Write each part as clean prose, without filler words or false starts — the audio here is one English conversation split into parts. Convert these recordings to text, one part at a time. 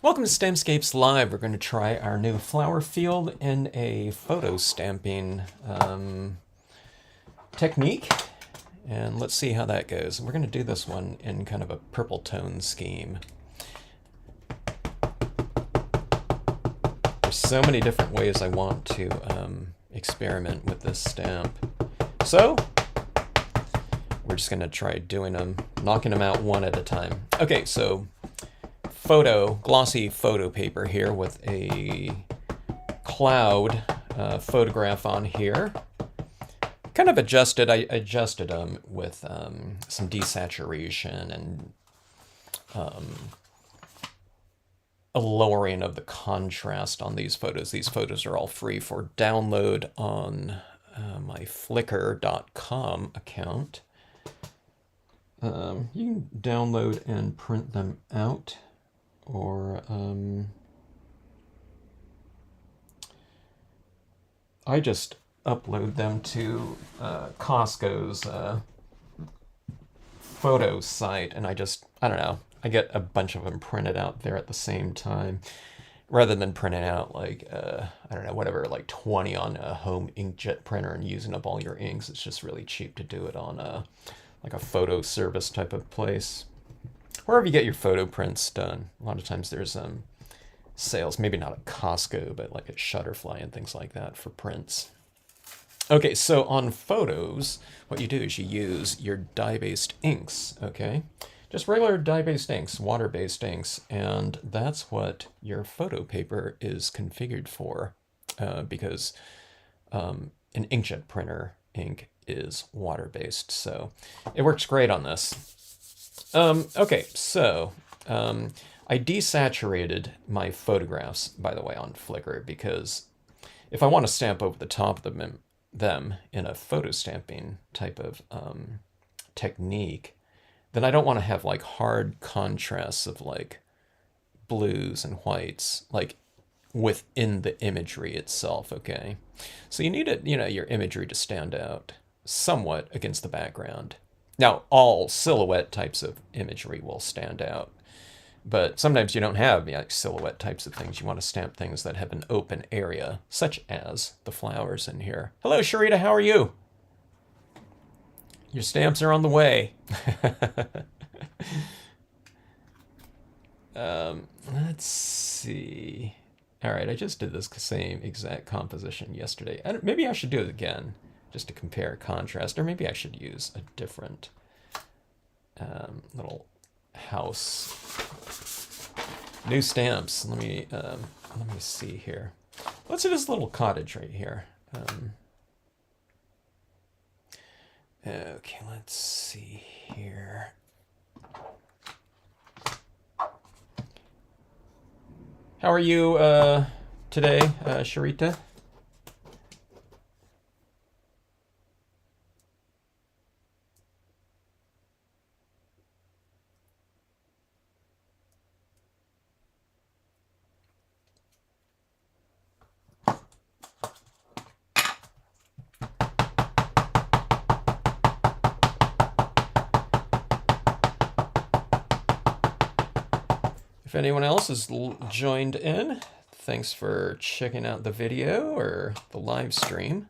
Welcome to Stampscapes Live. We're going to try our new flower field in a photo stamping technique. And let's see how that goes. We're going to do this one in kind of a purple tone scheme. There's so many different ways I want to experiment with this stamp. So we're just going to try doing them, knocking them out one at a time. Okay, so glossy photo paper here with a cloud photograph on here. Kind of adjusted, I adjusted them with some desaturation and a lowering of the contrast on these photos. These photos are all free for download on my Flickr.com account. You can download and print them out, or I just upload them to Costco's photo site, and I don't know, I get a bunch of them printed out there at the same time, rather than printing out like, I don't know, whatever, like 20 on a home inkjet printer and using up all your inks. It's just really cheap to do it on like a photo service type of place. Wherever you get your photo prints done. A lot of times there's sales, maybe not at Costco, but like at Shutterfly and things like that for prints. Okay, so on photos, what you do is you use your dye-based inks, okay? Just regular dye-based inks, water-based inks, and that's what your photo paper is configured for, because an inkjet printer ink is water-based, so it works great on this. Okay, so I desaturated my photographs, by the way, on Flickr, because if I want to stamp over the top of them in a photo stamping type of technique, then I don't want to have like hard contrasts of like blues and whites, like within the imagery itself, okay? So you need it, your imagery to stand out somewhat against the background. Now, all silhouette types of imagery will stand out, but sometimes you don't have like silhouette types of things. You want to stamp things that have an open area, such as the flowers in here. Hello, Sharita, how are you? Your stamps are on the way. Let's see. All right, I just did this same exact composition yesterday. Maybe I should do it again, just to compare contrast, or maybe I should use a different little house. New stamps. Let me see here. Let's do this little cottage right here. Okay, let's see here. How are you today, Sharita? If anyone else has joined in, thanks for checking out the video or the live stream.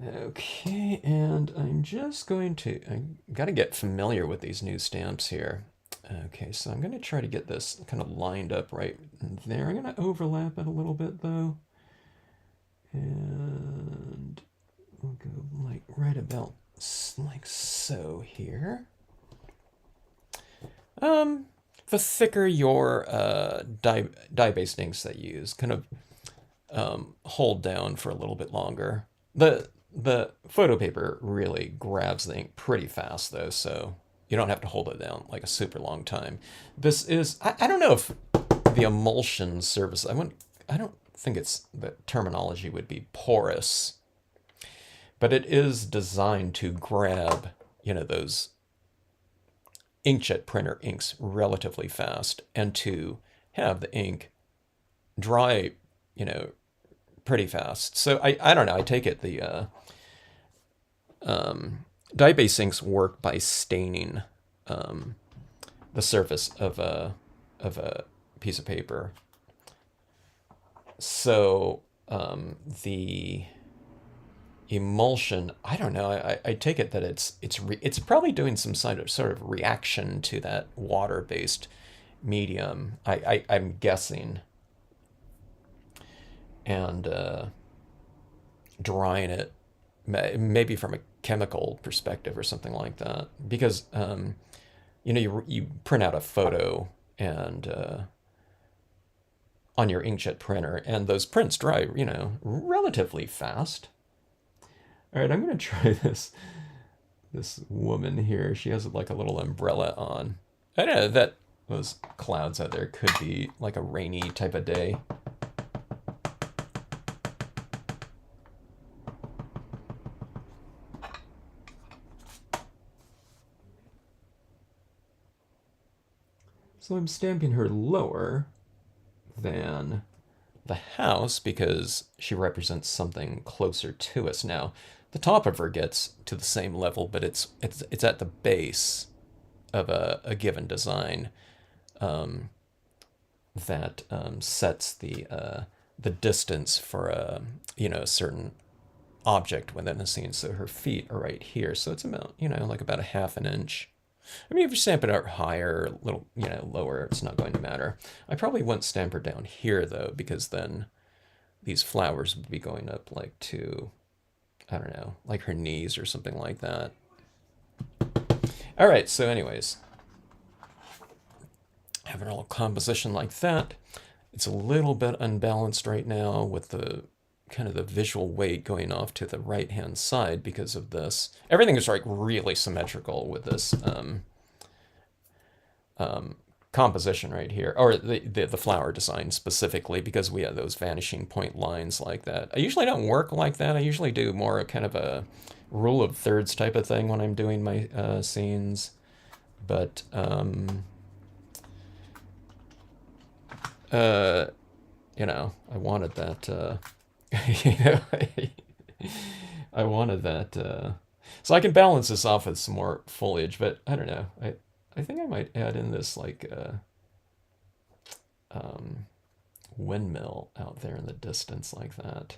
Okay, and I'm just going to, I got to get familiar with these new stamps here. Okay, so I'm going to try to get this kind of lined up right there. I'm going to overlap it a little bit though. And we'll go like right about like so here. The thicker your dye-based inks that you use, kind of hold down for a little bit longer. The photo paper really grabs the ink pretty fast though, so you don't have to hold it down like a super long time. This is, I don't know if the emulsion surface, I don't think the terminology would be porous, but it is designed to grab, those inkjet printer inks relatively fast, and to have the ink dry, pretty fast. So I don't know, I take it the dye-based inks work by staining the surface of of a piece of paper. So the emulsion, I don't know. I take it that it's probably doing some sort of reaction to that water-based medium. I'm guessing, and drying it maybe from a chemical perspective or something like that. Because you print out a photo and on your inkjet printer, and those prints dry relatively fast. All right, I'm gonna try this woman here. She has like a little umbrella on. I don't know that those clouds out there could be like a rainy type of day. So I'm stamping her lower than the house because she represents something closer to us. Now, the top of her gets to the same level, but it's at the base of a given design that sets the distance for a certain object within a scene. So her feet are right here. So it's about like about a half an inch. I mean, if you stamp it out higher, a little, lower, it's not going to matter. I probably wouldn't stamp her down here, though, because then these flowers would be going up, like, to, I don't know, like her knees or something like that. All right, so anyways, having a little composition like that. It's a little bit unbalanced right now with the kind of the visual weight going off to the right-hand side because of this. Everything is like really symmetrical with this composition right here, or the flower design specifically, because we have those vanishing point lines like that. I usually don't work like that. I usually do more kind of a rule of thirds type of thing when I'm doing my scenes, but I wanted that. I wanted that. So I can balance this off with some more foliage, but I don't know. I think I might add in this like windmill out there in the distance like that.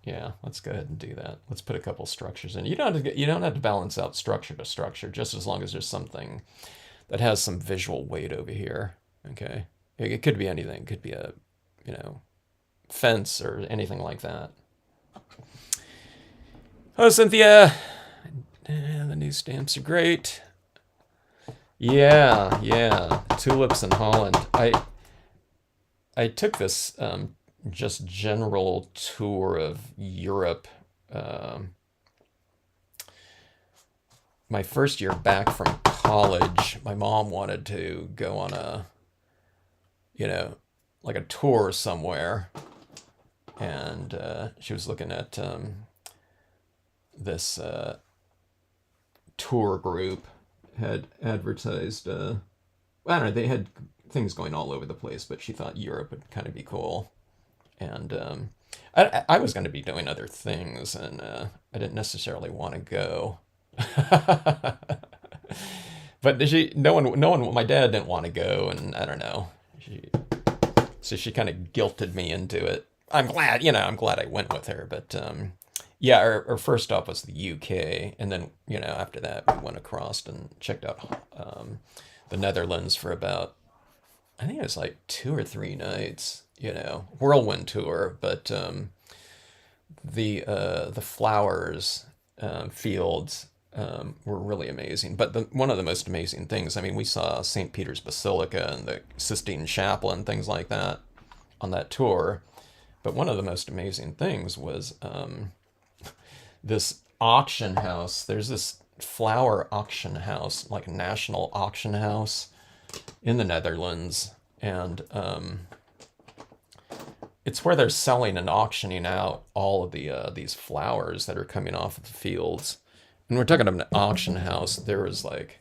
Yeah, let's go ahead and do that. Let's put a couple structures in. You don't have to balance out structure to structure, just as long as there's something that has some visual weight over here. Okay, it could be anything. It could be a fence or anything like that. Oh, Cynthia, the new stamps are great. Yeah, tulips in Holland. I took this just general tour of Europe my first year back from college. My mom wanted to go on like a tour somewhere, and she was looking at this tour group had advertised. I don't know. They had things going all over the place, but she thought Europe would kind of be cool. And I was going to be doing other things, and I didn't necessarily want to go. But no one, my dad didn't want to go, and I don't know. So she kind of guilted me into it. I'm glad I went with her, but yeah, our first stop was the UK, and then after that we went across and checked out the Netherlands for about, I think it was like 2 or 3 nights. Whirlwind tour, but the flowers fields were really amazing. But one of the most amazing things, I mean, we saw St. Peter's Basilica and the Sistine Chapel and things like that on that tour. But one of the most amazing things was this auction house. There's this flower auction house, like a national auction house in the Netherlands, and it's where they're selling and auctioning out all of these flowers that are coming off of the fields. And we're talking about an auction house. There was like,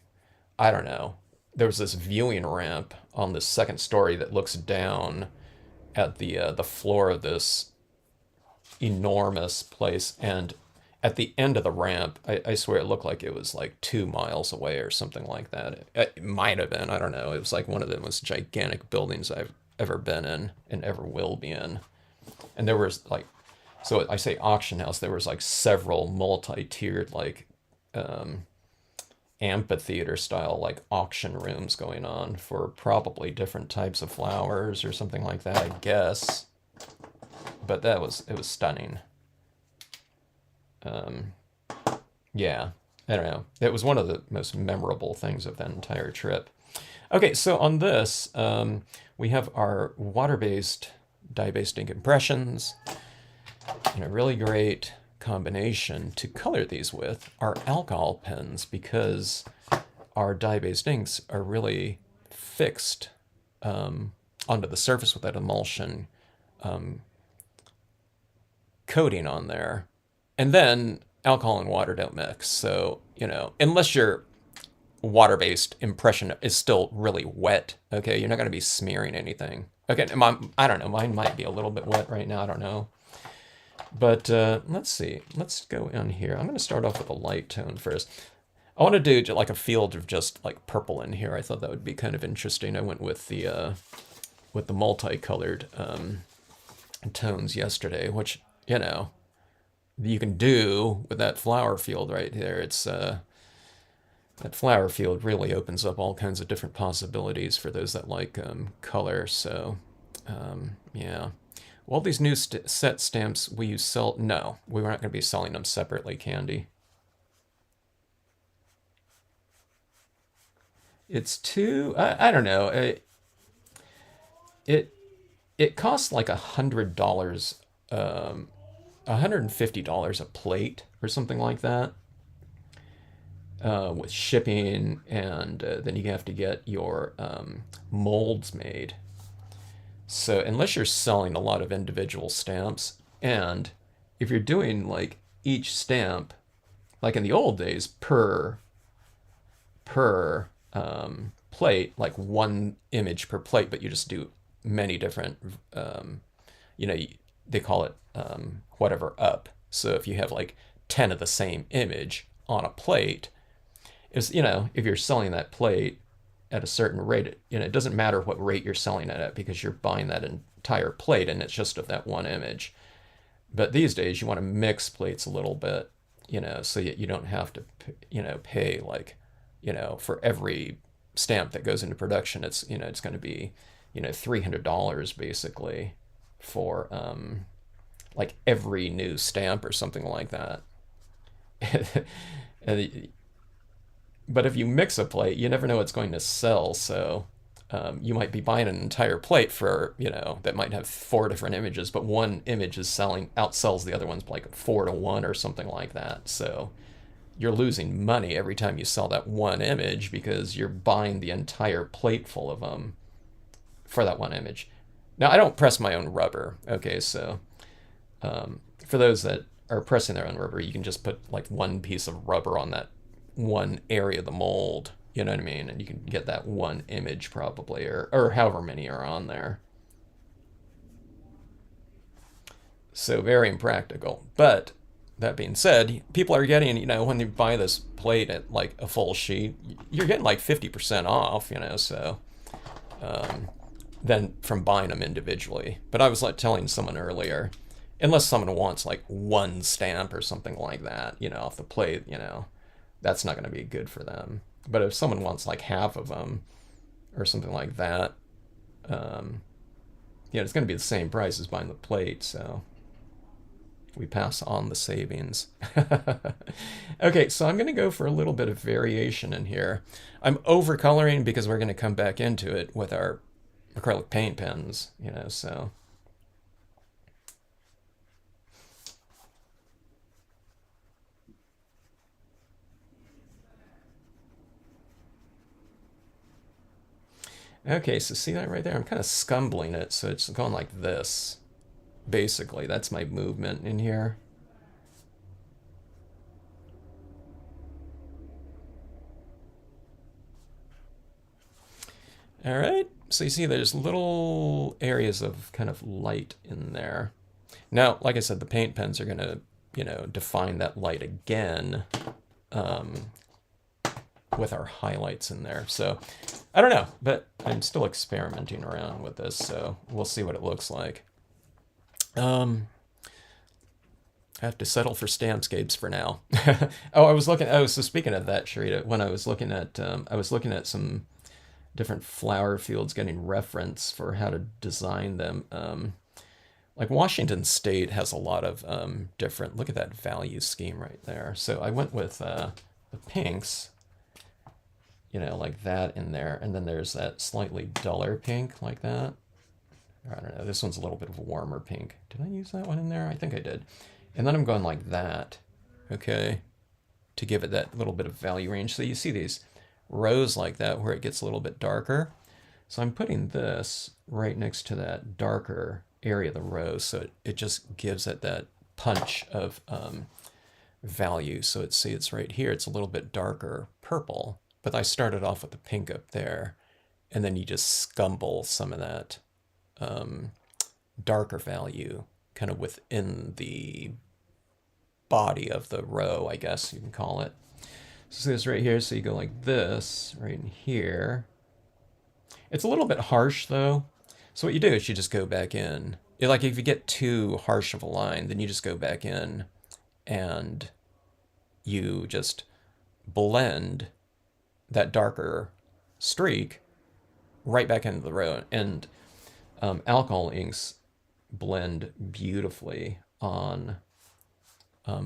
I don't know, there was this viewing ramp on the second story that looks down at the floor of this enormous place, and at the end of the ramp, I swear it looked like it was like 2 miles away or something like that. It might have been, I don't know. It was like one of the most gigantic buildings I've ever been in and ever will be in. And there was like, so I say auction house, there was like several multi-tiered like amphitheater style like auction rooms going on for probably different types of flowers or something like that, I guess. But it was stunning. Yeah, I don't know. It was one of the most memorable things of that entire trip. Okay, so on this, we have our water-based dye-based ink impressions, and a really great combination to color these with are alcohol pens, because our dye-based inks are really fixed onto the surface with that emulsion coating on there. And then alcohol and water don't mix. So, unless your water-based impression is still really wet, okay, you're not going to be smearing anything. Okay, I don't know. Mine might be a little bit wet right now. I don't know. But let's see. Let's go in here. I'm going to start off with a light tone first. I want to do like a field of just like purple in here. I thought that would be kind of interesting. I went with the multicolored tones yesterday, which, you can do with that flower field right there. It's that flower field really opens up all kinds of different possibilities for those that like color. So, yeah. Well, these new set stamps we use sell. No, we were not going to be selling them separately, Candy. It's too. I don't know. It it costs like $100, $150 a plate or something like that, with shipping, and then you have to get your molds made. So unless you're selling a lot of individual stamps, and if you're doing like each stamp, like in the old days, per plate, like one image per plate, but you just do many different, you know, they call it whatever up. So if you have like 10 of the same image on a plate, is, if you're selling that plate at a certain rate, it doesn't matter what rate you're selling it at, because you're buying that entire plate and it's just of that one image. But these days you want to mix plates a little bit, so you don't have to, pay like, for every stamp that goes into production, it's going to be, $300 basically for like every new stamp or something like that. But if you mix a plate, you never know what's going to sell. So you might be buying an entire plate for, that might have 4 different images, but one image is outsells the other ones like 4 to 1 or something like that. So you're losing money every time you sell that one image, because you're buying the entire plate full of them for that one image. Now, I don't press my own rubber. Okay, so for those that are pressing their own rubber, you can just put like one piece of rubber on that one area of the mold, you know what I mean? And you can get that one image probably, or however many are on there. So very impractical. But that being said, people are getting, when you buy this plate at like a full sheet, you're getting like 50% off, so then from buying them individually. But I was like telling someone earlier, unless someone wants like one stamp or something like that, off the plate, that's not going to be good for them. But if someone wants like half of them or something like that, it's going to be the same price as buying the plate. So we pass on the savings. Okay, so I'm going to go for a little bit of variation in here. I'm overcoloring because we're going to come back into it with our acrylic paint pens, so. Okay, so see that right there? I'm kind of scumbling it, so it's going like this. Basically, that's my movement in here. All right, so you see there's little areas of kind of light in there. Now, like I said, the paint pens are going to you know, define that light again with our highlights in there. So I don't know, but I'm still experimenting around with this, so we'll see what it looks like. I have to settle for Stampscapes for now. Oh, I was looking. Oh, so speaking of that, Sharita, when I was looking at some different flower fields, getting reference for how to design them. Like Washington State has a lot of different. Look at that value scheme right there. So I went with the pinks, you know, like that in there, and then there's that slightly duller pink like that. I don't know. This one's a little bit of a warmer pink. Did I use that one in there? I think I did. And then I'm going like that, okay, to give it that little bit of value range. So you see these rows like that where it gets a little bit darker. So I'm putting this right next to that darker area of the row, so it just gives it that punch of value. So it's right here. It's a little bit darker purple, but I started off with the pink up there, and then you just scumble some of that darker value kind of within the body of the row, I guess you can call it. So this right here, so you go like this right in here. It's a little bit harsh though. So what you do is you just go back in. Like if you get too harsh of a line, then you just go back in and you just blend that darker streak right back into the row. And alcohol inks blend beautifully on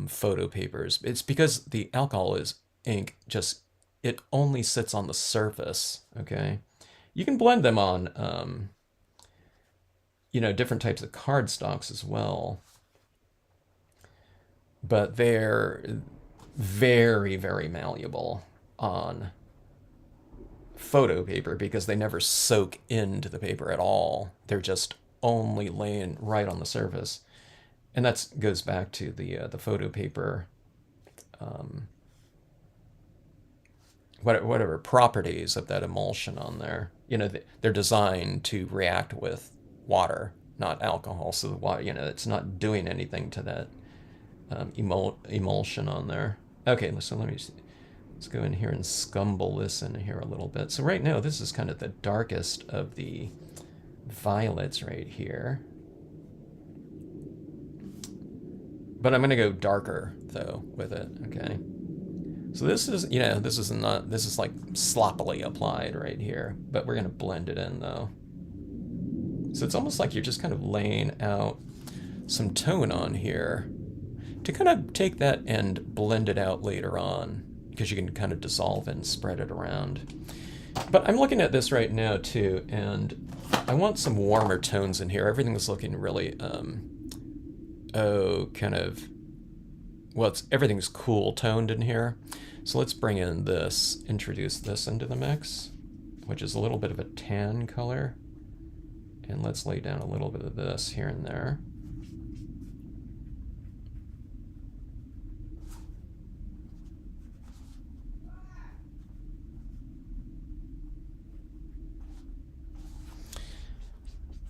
photo papers. It's because the alcohol ink just, it only sits on the surface, okay? You can blend them on, you know, different types of cardstocks as well, but they're very, very malleable on photo paper because they never soak into the paper at all. They're just only laying right on the surface. And that goes back to the photo paper, whatever properties of that emulsion on there. You know, they're designed to react with water, not alcohol. So the water, you know, it's not doing anything to that emulsion on there. Okay, so let's go in here and scumble this in here a little bit. So right now, this is kind of the darkest of the violets right here. But I'm going to go darker, though, with it, okay? So this is, you know, this is like sloppily applied right here, but we're going to blend it in, though. So it's almost like you're just kind of laying out some tone on here to kind of take that and blend it out later on, because you can kind of dissolve it and spread it around. But I'm looking at this right now, too, and I want some warmer tones in here. Everything is looking really... everything's cool toned in here. So let's bring in this, introduce this into the mix, which is a little bit of a tan color. And let's lay down a little bit of this here and there.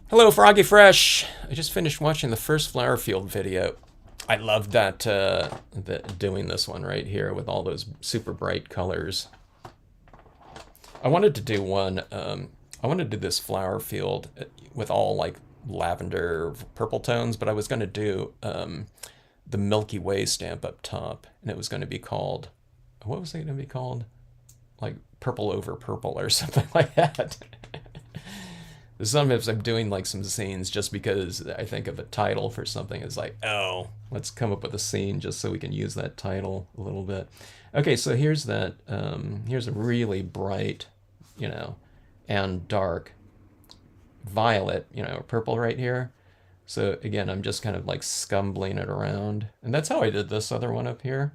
Hello, Froggy Fresh. I just finished watching the first flower field video. I loved that, doing this one right here with all those super bright colors. I wanted to do one, I wanted to do this flower field with all like lavender, purple tones, but I was going to do the Milky Way stamp up top, and it was going to be called, what was it going to be called? Like Purple Over Purple or something like that. Sometimes I'm doing like some scenes just because I think of a title for something. It's like, oh, let's come up with a scene just so we can use that title a little bit. Okay, so here's that. Here's a really bright, you know, and dark violet, you know, purple right here. So again, I'm just kind of like scumbling it around. And that's how I did this other one up here.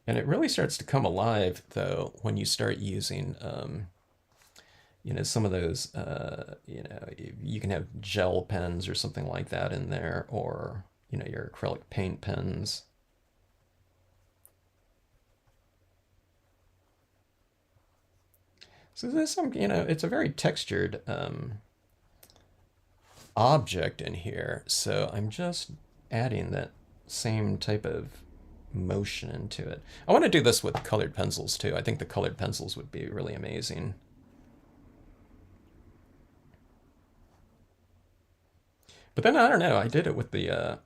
And it really starts to come alive, though, when you start using... you know, some of those, you know, you can have gel pens or something like that in there, or, you know, your acrylic paint pens. So there's some, you know, it's a very textured object in here. So I'm just adding that same type of motion into it. I want to do this with colored pencils too. I think the colored pencils would be really amazing. But then I don't know, I did it with the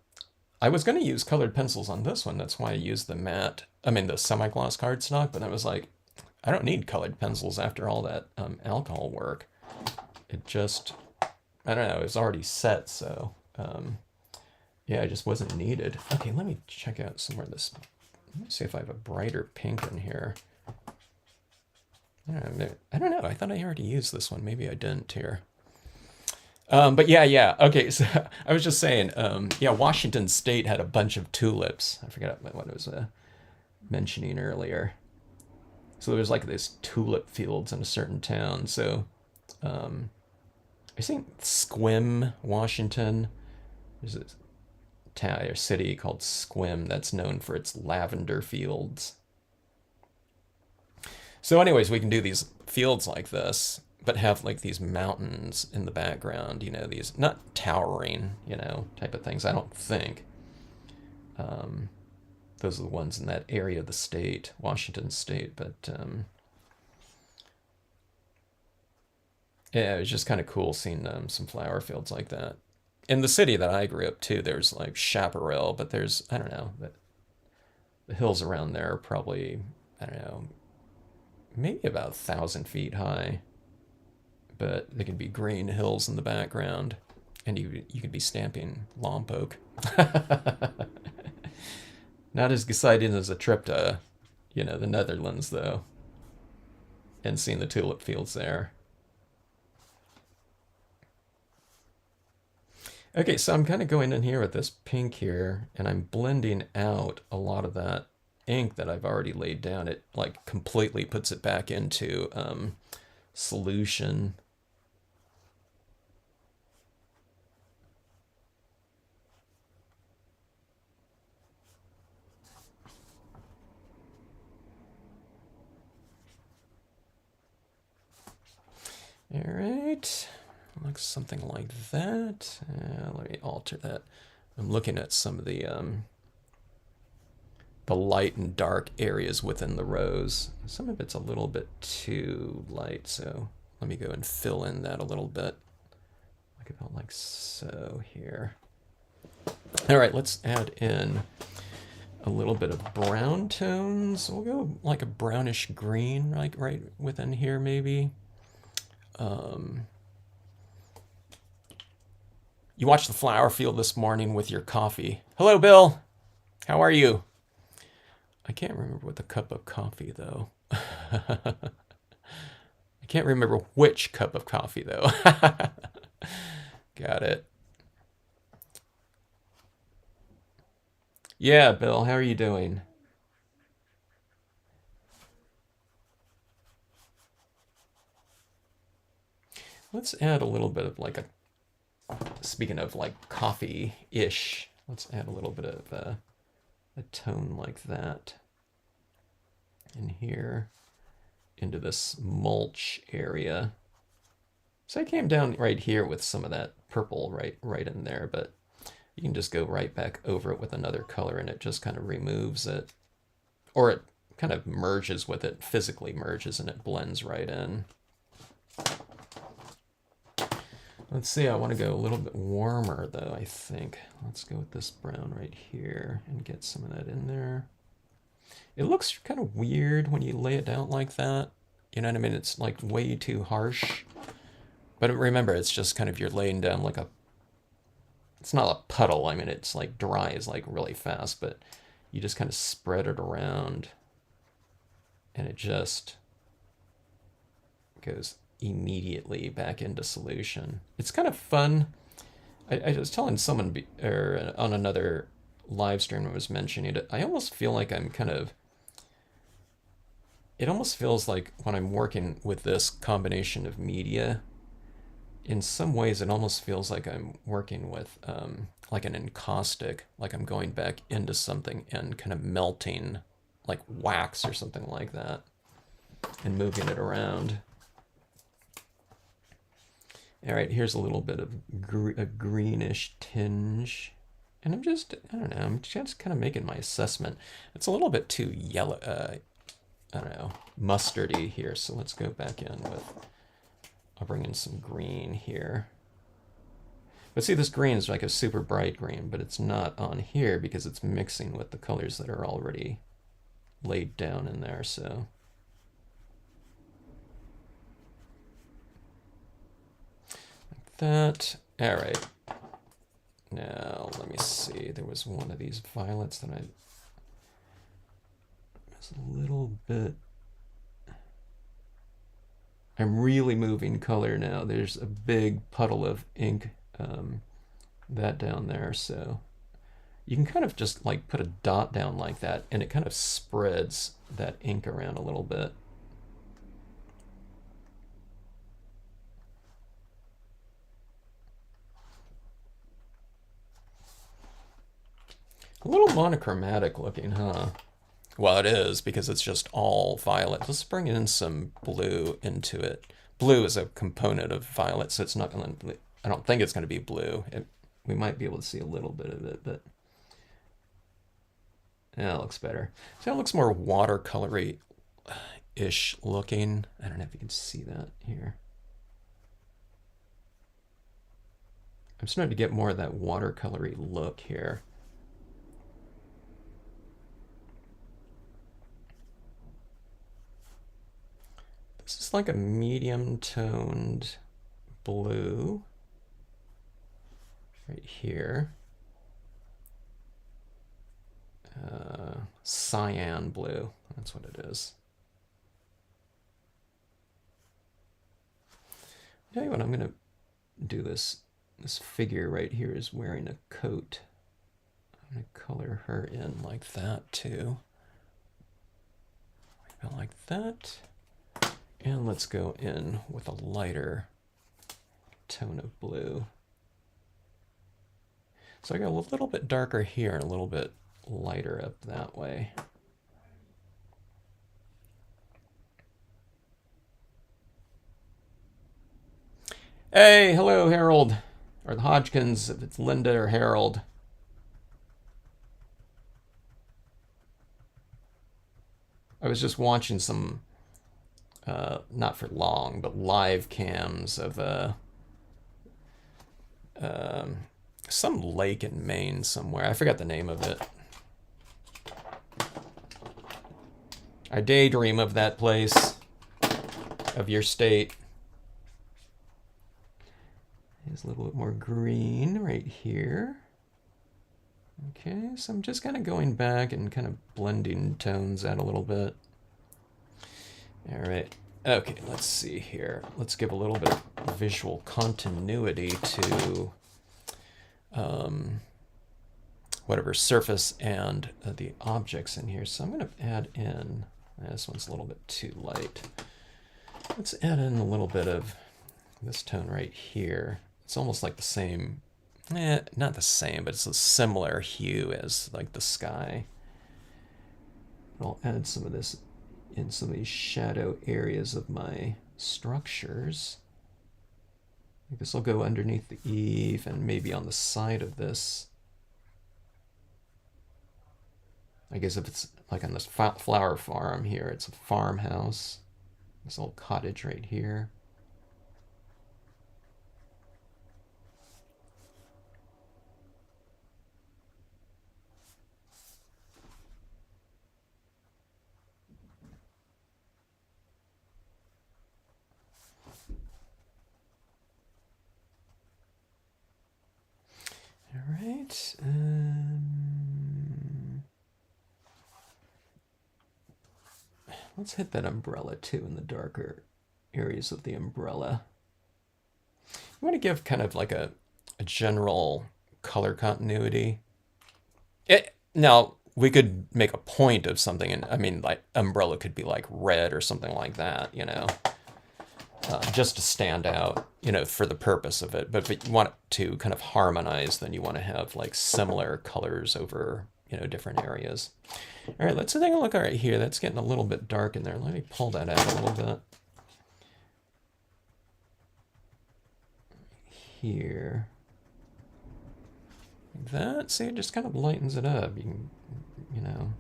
I was going to use colored pencils on this one. That's why I used the matte, I mean the semi-gloss cardstock, but I was like, I don't need colored pencils after all that alcohol work. It just, I don't know, it was already set, so yeah, it just wasn't needed. Okay, let me check out some more of this. Let me see if I have a brighter pink in here. I don't know. I thought I already used this one. Maybe I didn't here. But yeah. Okay, so I was just saying, yeah, Washington State had a bunch of tulips. I forgot what I was mentioning earlier. So there's like this tulip fields in a certain town. So I think Squim, Washington. There's a town or city called Squim that's known for its lavender fields. So anyways, we can do these fields like this, but have like these mountains in the background, you know, these not towering, you know, type of things. I don't think. Those are the ones in that area of the state, Washington State, but yeah, it was just kind of cool seeing some flower fields like that. In the city that I grew up too, there's like Chaparral, but there's, I don't know, the hills around there are probably, I don't know, maybe about 1,000 feet high, but they can be green hills in the background, and you could be stamping Lompoc. Not as exciting as a trip to, you know, the Netherlands though, and seeing the tulip fields there. Okay, so I'm kind of going in here with this pink here, and I'm blending out a lot of that ink that I've already laid down. It like completely puts it back into solution. All right, looks something like that. Let me alter that. I'm looking at some of the light and dark areas within the rows. Some of it's a little bit too light, so let me go and fill in that a little bit. Like about like so here. All right, let's add in a little bit of brown tones. We'll go like a brownish green, like right within here maybe. You watched the flower field this morning with your coffee. Hello, Bill. How are you? I can't remember what the cup of coffee, though. I can't remember which cup of coffee, though. Got it. Yeah, Bill, how are you doing? Let's add a little bit of like a, speaking of like coffee-ish, let's add a little bit of a tone like that in here into this mulch area. So I came down right here with some of that purple right in there, but you can just go right back over it with another color and it just kind of removes it. Or it kind of merges with it, physically merges, and it blends right in. Let's see, I want to go a little bit warmer though, I think. Let's go with this brown right here and get some of that in there. It looks kind of weird when you lay it down like that. You know what I mean? It's like way too harsh. But remember, it's just kind of you're laying down like a, it's not a puddle. I mean, it's like dries like really fast, but you just kind of spread it around and it just goes immediately back into solution. It's kind of fun. I was telling someone or on another live stream I was mentioning it. I almost feel like I'm kind of, it almost feels like when I'm working with this combination of media, in some ways it almost feels like I'm working with like an encaustic, like I'm going back into something and kind of melting like wax or something like that and moving it around. All right, here's a little bit of a greenish tinge And I'm just, I don't know, I'm just kind of making my assessment. It's a little bit too yellow, I don't know, mustardy here. So let's go back in with, I'll bring in some green here. But see, this green is like a super bright green, but it's not on here because it's mixing with the colors that are already laid down in there, so. Like that. All right. Now, let me see. There was one of these violets that I was a little bit. I'm really moving color now. There's a big puddle of ink that down there, so you can kind of just like put a dot down like that, and it kind of spreads that ink around a little bit. A little monochromatic looking, huh? Well, it is because it's just all violet. Let's bring in some blue into it. Blue is a component of violet, so it's not going to, I don't think it's going to be blue. We might be able to see a little bit of it, but yeah, it looks better. So it looks more watercolory-ish looking. I don't know if you can see that here. I'm starting to get more of that watercolory look here. This is like a medium toned blue right here. Cyan blue, that's what it is. I'll tell you what, I'm gonna do this. This figure right here is wearing a coat. I'm gonna color her in like that too. About like that. And let's go in with a lighter tone of blue. So I got a little bit darker here and a little bit lighter up that way. Hey, hello, Harold. Or the Hodgkins, if it's Linda or Harold. I was just watching some, not for long, but live cams of some lake in Maine somewhere. I forgot the name of it. I daydream of that place, of your state. There's a little bit more green right here. Okay, so I'm just kind of going back and kind of blending tones out a little bit. All right. Okay, let's see here. Let's give a little bit of visual continuity to whatever surface and the objects in here. So I'm going to add in, this one's a little bit too light. Let's add in a little bit of this tone right here. It's almost like the same, not the same, but it's a similar hue as like the sky. I'll add some of this in some of these shadow areas of my structures. I guess I'll go underneath the eave and maybe on the side of this. I guess if it's like on this flower farm here, it's a farmhouse. This little cottage right here. All right. Let's hit that umbrella too in the darker areas of the umbrella. You want to give kind of like a general color continuity. Now, we could make a point of something, and I mean, like, umbrella could be like red or something like that, you know, just to stand out, you know, for the purpose of it. But if you want it to kind of harmonize, then you want to have like similar colors over, you know, different areas. All right, let's take a look right here. That's getting a little bit dark in there. Let me pull that out a little bit. Here. that. See, it just kind of lightens it up. You can, you know.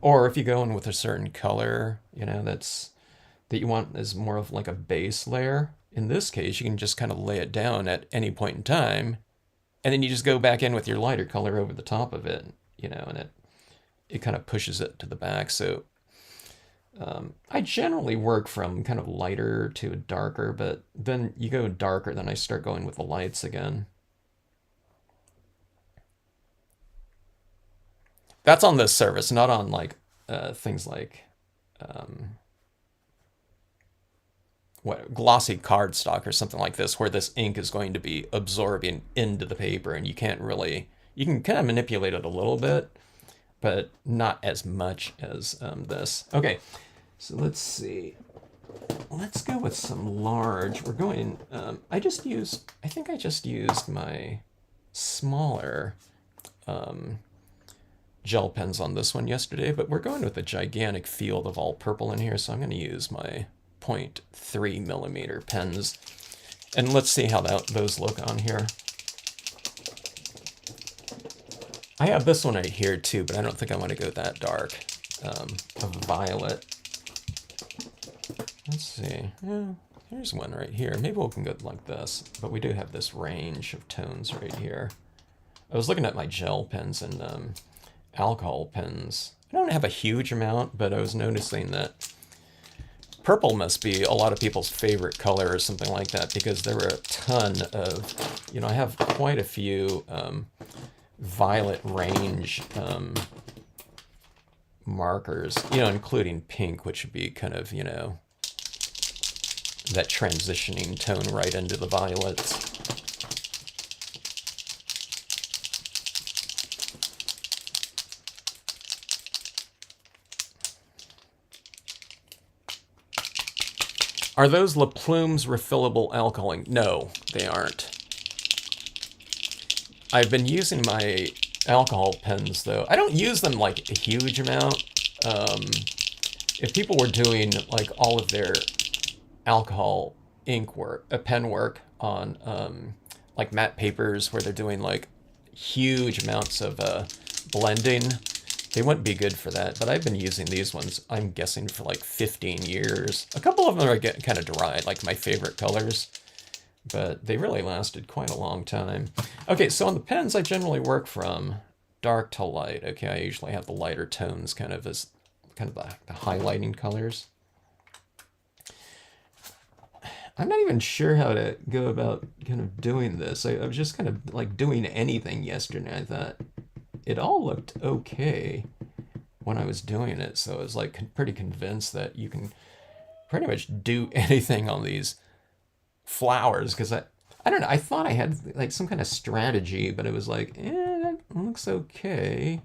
Or if you go in with a certain color, that you want as more of like a base layer. In this case, you can just kind of lay it down at any point in time, and then you just go back in with your lighter color over the top of it, and it kind of pushes it to the back. So I generally work from kind of lighter to darker, but then you go darker, then I start going with the lights again. That's on this service, not on like things like what glossy cardstock or something like this, where this ink is going to be absorbing into the paper, and you can kind of manipulate it a little bit, but not as much as this. Okay, so let's see. Let's go with some large. We're going. I think I just used my smaller gel pens on this one yesterday, but we're going with a gigantic field of all purple in here, so I'm going to use my 0.3 millimeter pens. And let's see how those look on here. I have this one right here too, but I don't think I want to go that dark. A violet. Let's see. Yeah, here's one right here. Maybe we can go like this, but we do have this range of tones right here. I was looking at my gel pens and alcohol pens. I don't have a huge amount, but I was noticing that purple must be a lot of people's favorite color or something like that, because there were a ton of, I have quite a few violet range markers, including pink, which would be kind of, that transitioning tone right into the violets. Are those La Plume's refillable alcohol ink? No, they aren't. I've been using my alcohol pens, though. I don't use them like a huge amount. If people were doing like all of their alcohol ink work, pen work on like matte papers where they're doing like huge amounts of blending, they wouldn't be good for that. But I've been using these ones, I'm guessing, for like 15 years. A couple of them are getting kind of dry, like my favorite colors, but they really lasted quite a long time. Okay, so on the pens, I generally work from dark to light. Okay, I usually have the lighter tones kind of as kind of the highlighting colors. I'm not even sure how to go about kind of doing this. I was just kind of like doing anything yesterday. I thought it all looked okay when I was doing it, so I was like pretty convinced that you can pretty much do anything on these flowers, because I don't know, I thought I had like some kind of strategy, but it was like, that looks okay.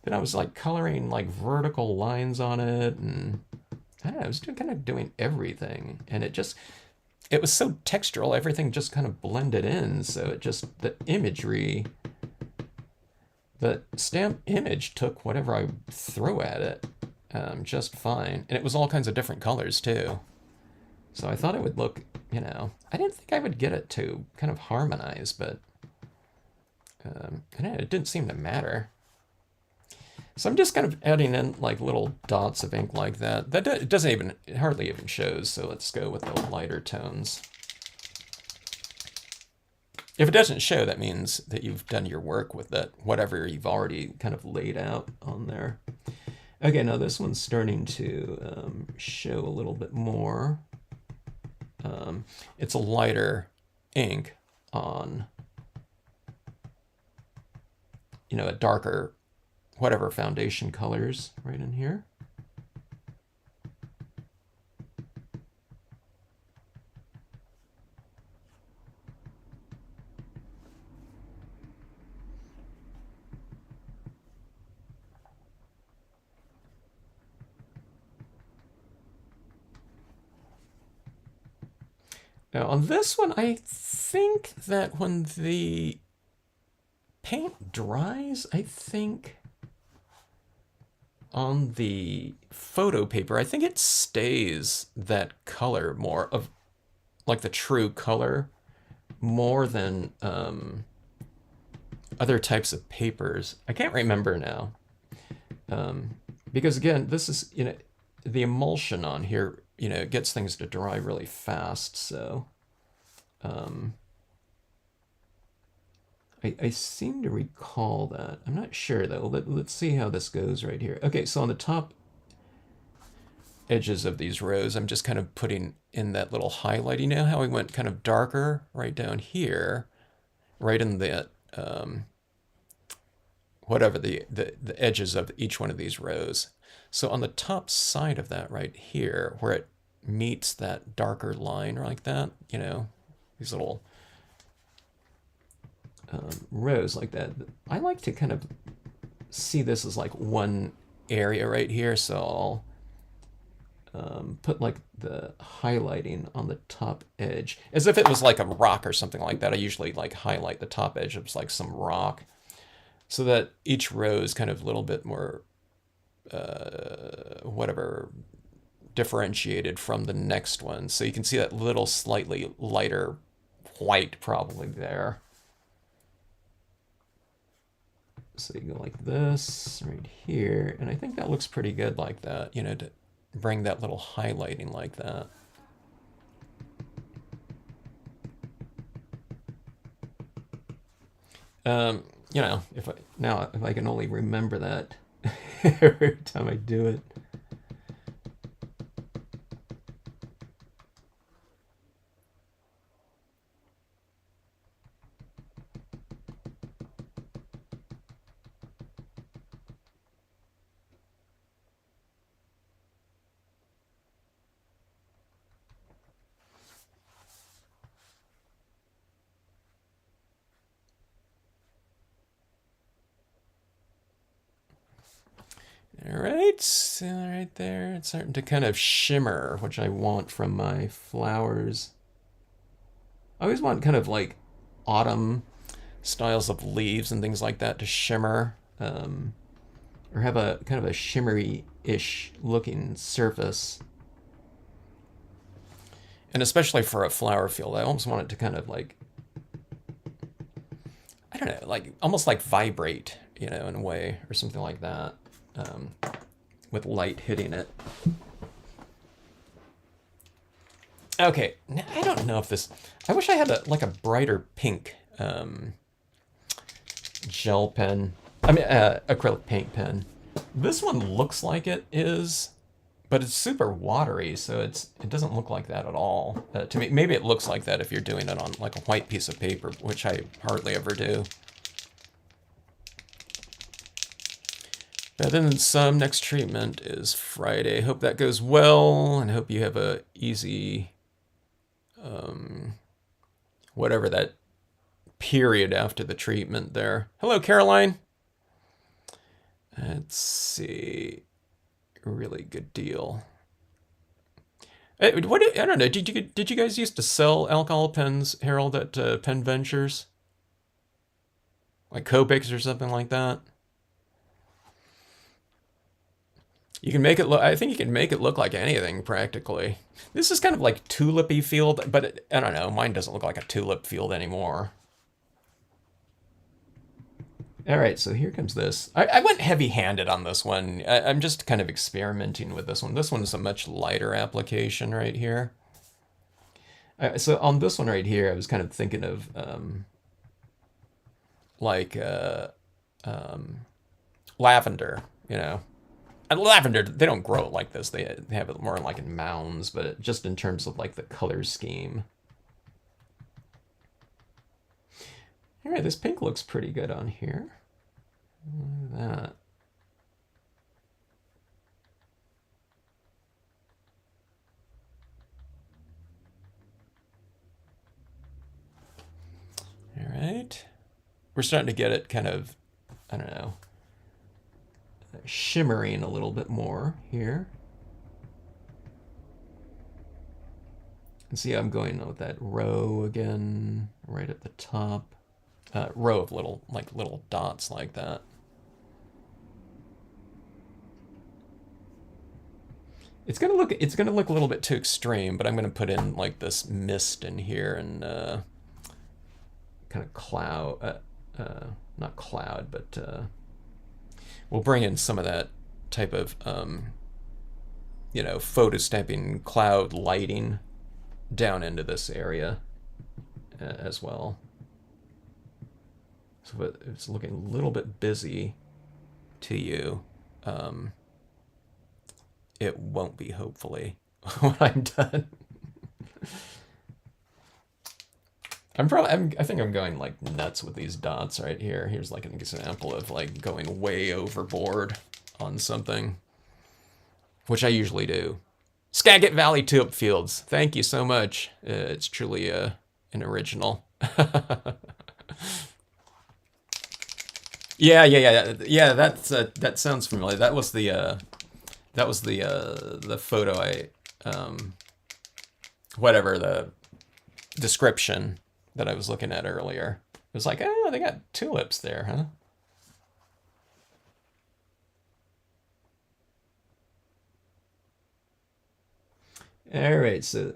Then I was like coloring like vertical lines on it, and I don't know, I was kind of doing everything, and it was so textural, everything just kind of blended in, so the imagery, the stamp image took whatever I threw at it just fine, and it was all kinds of different colors too. So I thought it would look, I didn't think I would get it to kind of harmonize, but I don't know, it didn't seem to matter. So I'm just kind of adding in like little dots of ink like that. It doesn't even, it hardly even shows, so let's go with the lighter tones. If it doesn't show, that means that you've done your work with that, whatever you've already kind of laid out on there. Okay, now this one's starting to show a little bit more. It's a lighter ink on, a darker, whatever foundation colors right in here. Now on this one, I think that when the paint dries, I think on the photo paper, I think it stays that color more of like the true color more than other types of papers. I can't remember now. Because again, this is, the emulsion on here, it gets things to dry really fast. So I seem to recall that. I'm not sure though. Let's see how this goes right here. Okay, so on the top edges of these rows, I'm just kind of putting in that little highlight. You know how we went kind of darker right down here, right in the whatever the edges of each one of these rows. So on the top side of that right here, where it meets that darker line like that, these little rows like that, I like to kind of see this as like one area right here. So I'll put like the highlighting on the top edge as if it was like a rock or something like that. I usually like highlight the top edge of like some rock, so that each row is kind of a little bit more, whatever, differentiated from the next one. So you can see that little slightly lighter white probably there. So you go like this right here, and I think that looks pretty good like that, to bring that little highlighting like that. If I can only remember that every time I do it. All right, so right there, it's starting to kind of shimmer, which I want from my flowers. I always want kind of like autumn styles of leaves and things like that to shimmer, or have a kind of a shimmery-ish looking surface. And especially for a flower field, I almost want it to kind of like, I don't know, like almost like vibrate, in a way, or something like that, with light hitting it. Okay, now I don't know if this, I wish I had a brighter pink gel pen. I mean, acrylic paint pen. This one looks like it is, but it's super watery, so it doesn't look like that at all. To me, maybe it looks like that if you're doing it on like a white piece of paper, which I hardly ever do. Better than some. Next treatment is Friday. Hope that goes well, and hope you have a easy, whatever that period after the treatment there. Hello, Caroline. Let's see. Really good deal. I don't know. Did you guys used to sell alcohol pens, Harold, at Pen Ventures? Like Copics or something like that? You can make it look, I think you can make it look like anything practically. This is kind of like tulipy field, but I don't know, mine doesn't look like a tulip field anymore. All right, so here comes this. I went heavy-handed on this one. I'm just kind of experimenting with this one. This one is a much lighter application right here. So on this one right here, I was kind of thinking of lavender, And lavender, they don't grow it like this. They have it more like in mounds, but just in terms of like the color scheme. All right, this pink looks pretty good on here. Look at that. All right. We're starting to get it kind of, I don't know, shimmering a little bit more here. And see, I'm going with that row again, right at the top. Row of little dots like that. It's gonna look a little bit too extreme, but I'm gonna put in like this mist in here and kind of cloud, not cloud, but we'll bring in some of that type of, photo stamping cloud lighting down into this area as well. So if it's looking a little bit busy to you, it won't be, hopefully, when I'm done. I think I'm going like nuts with these dots right here. Here's like an example of like going way overboard on something, which I usually do. Skagit Valley Tulip Fields. Thank you so much. It's truly an original. Yeah. That sounds familiar. That was the photo whatever the description that I was looking at earlier. It was like, oh, they got tulips there, huh? All right, so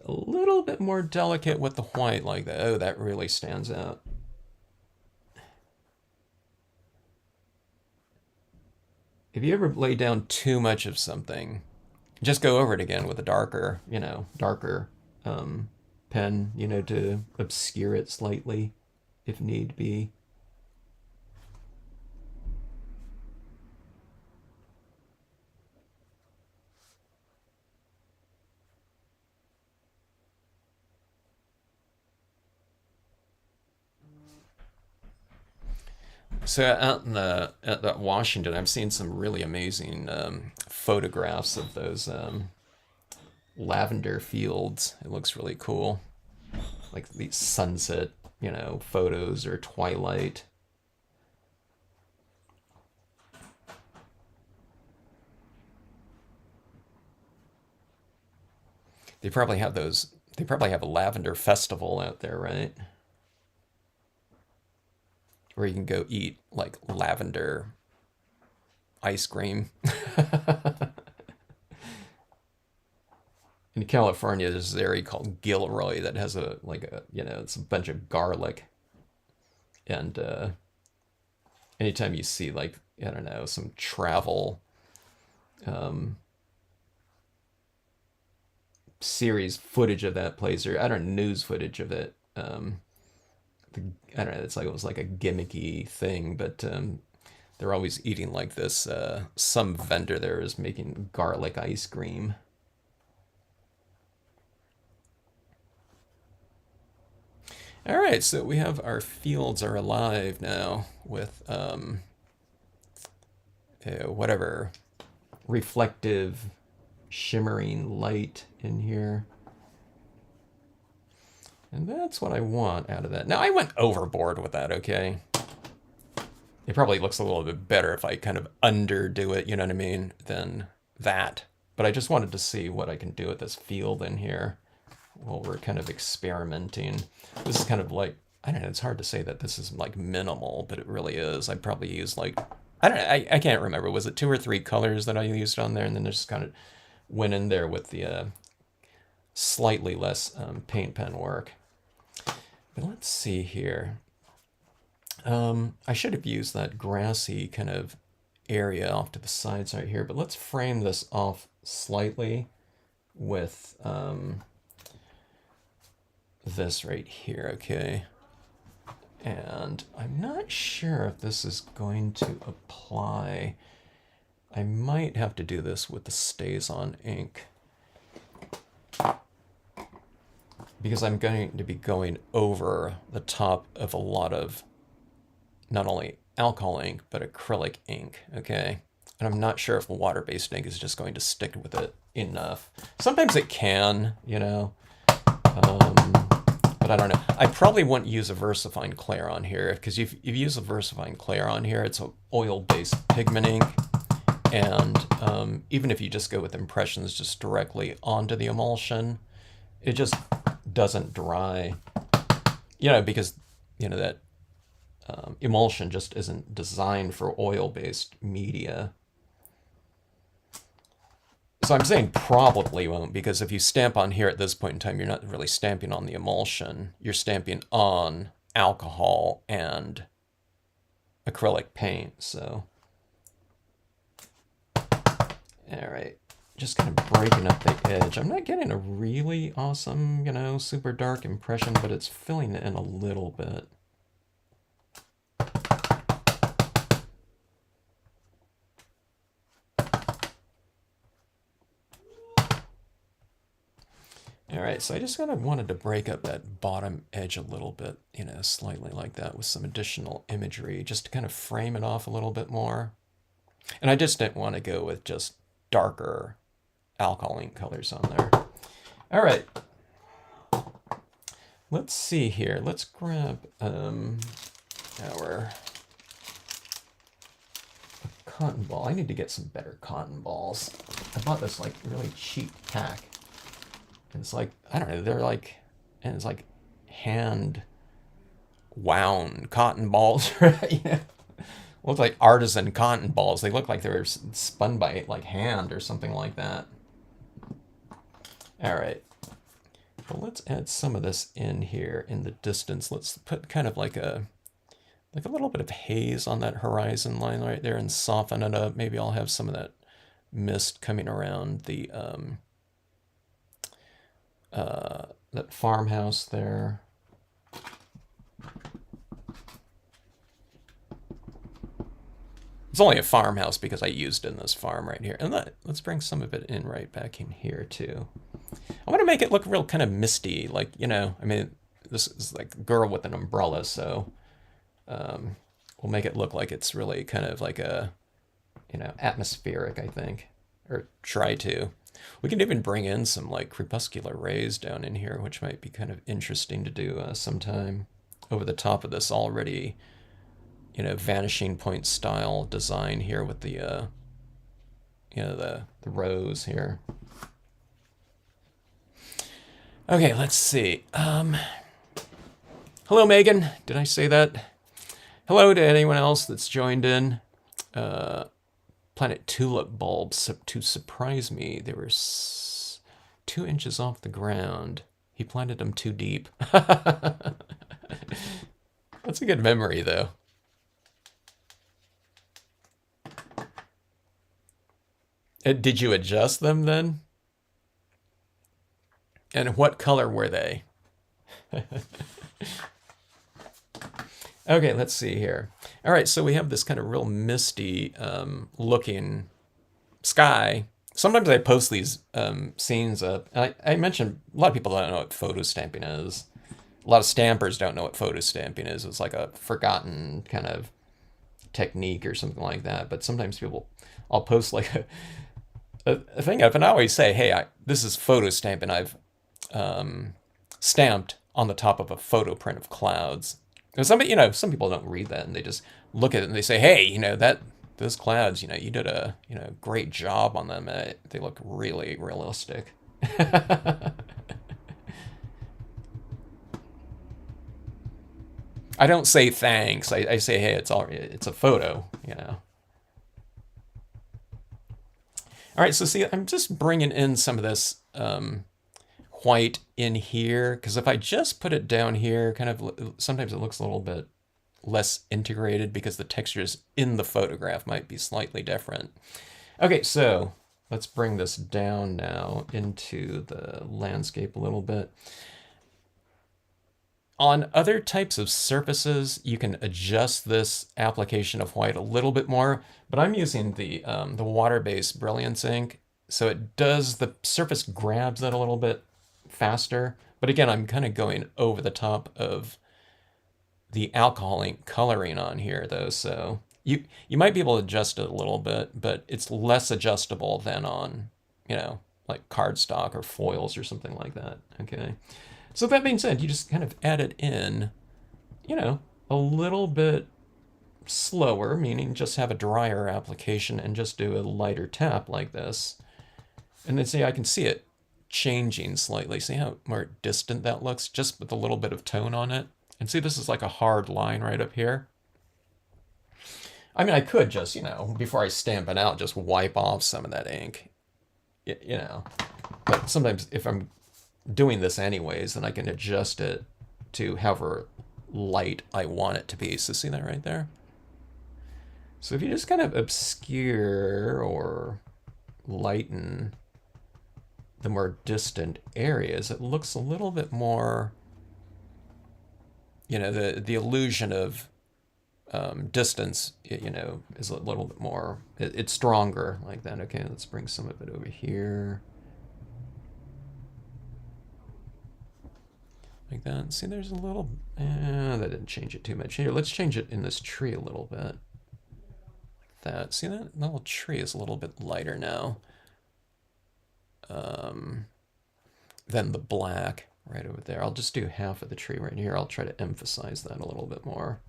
a little bit more delicate with the white like that. Oh, that really stands out. If you ever lay down too much of something, just go over it again with a darker pen, to obscure it slightly if need be. So at Washington, I've seen some really amazing photographs of those lavender fields. It looks really cool, like these sunset, photos or twilight. They probably have those. They probably have a lavender festival out there, right? Where you can go eat like lavender ice cream. In California, there's this area called Gilroy that has it's a bunch of garlic. And anytime you see like, I don't know, some travel series footage of that place, or I don't know, news footage of it, I don't know, it was like a gimmicky thing, but they're always eating like this. Some vendor there is making garlic ice cream. All right, so we have our fields are alive now with whatever reflective, shimmering light in here. And that's what I want out of that. Now, I went overboard with that, okay? It probably looks a little bit better if I kind of underdo it, you know what I mean, than that. But I just wanted to see what I can do with this field in here while we're kind of experimenting. This is kind of like, I don't know, it's hard to say that this is like minimal, but it really is. I probably used like, I don't know, I can't remember. Was it 2 or 3 colors that I used on there? And then just kind of went in there with the slightly less paint pen work. But let's see here. I should have used that grassy kind of area off to the sides right here, but let's frame this off slightly with this right here, okay? And I'm not sure if this is going to apply. I might have to do this with the StazOn ink, because I'm going to be going over the top of a lot of not only alcohol ink, but acrylic ink, okay? And I'm not sure if the water-based ink is just going to stick with it enough. Sometimes it can, but I don't know. I probably wouldn't use a VersaFine Clair on here, because if you use a VersaFine Clair on here, it's an oil-based pigment ink, and even if you just go with impressions just directly onto the emulsion, it just doesn't dry, because, that emulsion just isn't designed for oil-based media. So I'm saying probably won't, because if you stamp on here at this point in time, you're not really stamping on the emulsion. You're stamping on alcohol and acrylic paint. So, all right, just kind of breaking up the edge. I'm not getting a really awesome, you know, super dark impression, but it's filling it in a little bit. All right, so I just kind of wanted to break up that bottom edge a little bit, you know, slightly like that with some additional imagery, just to kind of frame it off a little bit more. And I just didn't want to go with just darker alcohol ink colors on there. All right, let's see here. Let's grab our cotton ball. I need to get some better cotton balls. I bought this like really cheap pack. It's like, I don't know, they're like, and it's like hand wound cotton balls, right? You know? Look like artisan cotton balls. They look like they were spun by like hand or something like that. All right. Well, let's add some of this in here in the distance. Let's put kind of like a little bit of haze on that horizon line right there and soften it up. Maybe I'll have some of that mist coming around the that farmhouse there. It's only a farmhouse because I used it in this farm right here. And let's bring some of it in right back in here too. I want to make it look real kind of misty, like, you know, I mean, this is like a girl with an umbrella, so we'll make it look like it's really kind of like a, you know, atmospheric, I think, or try to. We can even bring in some like crepuscular rays down in here, which might be kind of interesting to do sometime over the top of this already, you know, vanishing point style design here with the, you know, the rose here. Okay, let's see. Hello, Megan. Did I say that? Hello to anyone else that's joined in. Planet tulip bulbs, to surprise me, they were 2 inches off the ground. He planted them too deep. That's a good memory, though. Did you adjust them then? And what color were they? Okay, let's see here. All right, so we have this kind of real misty looking sky. Sometimes I post these scenes up. I mentioned a lot of people don't know what photo stamping is. A lot of stampers don't know what photo stamping is. It's like a forgotten kind of technique or something like that. But sometimes I'll post like a thing up, and I always say, hey, this is photo stamping. I've stamped on the top of a photo print of clouds. And some people don't read that, and they just look at it and they say, hey, you know, those clouds, you know, you did a, you know, great job on them. They look really realistic. I don't say thanks. I say, hey, it's a photo, you know. All right, so see, I'm just bringing in some of this white in here, because if I just put it down here, kind of sometimes it looks a little bit less integrated because the textures in the photograph might be slightly different. Okay, so let's bring this down now into the landscape a little bit. On other types of surfaces, you can adjust this application of white a little bit more, but I'm using the water-based Brilliance ink, so it does, the surface grabs it a little bit faster. But again, I'm kind of going over the top of the alcohol ink coloring on here, though, so you might be able to adjust it a little bit, but it's less adjustable than on, you know, like cardstock or foils or something like that. Okay. So that being said, you just kind of add it in, you know, a little bit slower, meaning just have a drier application and just do a lighter tap like this. And then see, I can see it changing slightly. See how more distant that looks just with a little bit of tone on it? And see, this is like a hard line right up here. I mean, I could just, you know, before I stamp it out, just wipe off some of that ink, you know. But sometimes if I'm doing this anyways, then I can adjust it to however light I want it to be. So see that right there? So if you just kind of obscure or lighten the more distant areas, it looks a little bit more, the illusion of distance, is a little bit more, it's stronger like that. Okay, let's bring some of it over here. Like that. See, there's a little, that didn't change it too much. Here, let's change it in this tree a little bit. Like that. See, that little tree is a little bit lighter now than the black right over there. I'll just do half of the tree right here. I'll try to emphasize that a little bit more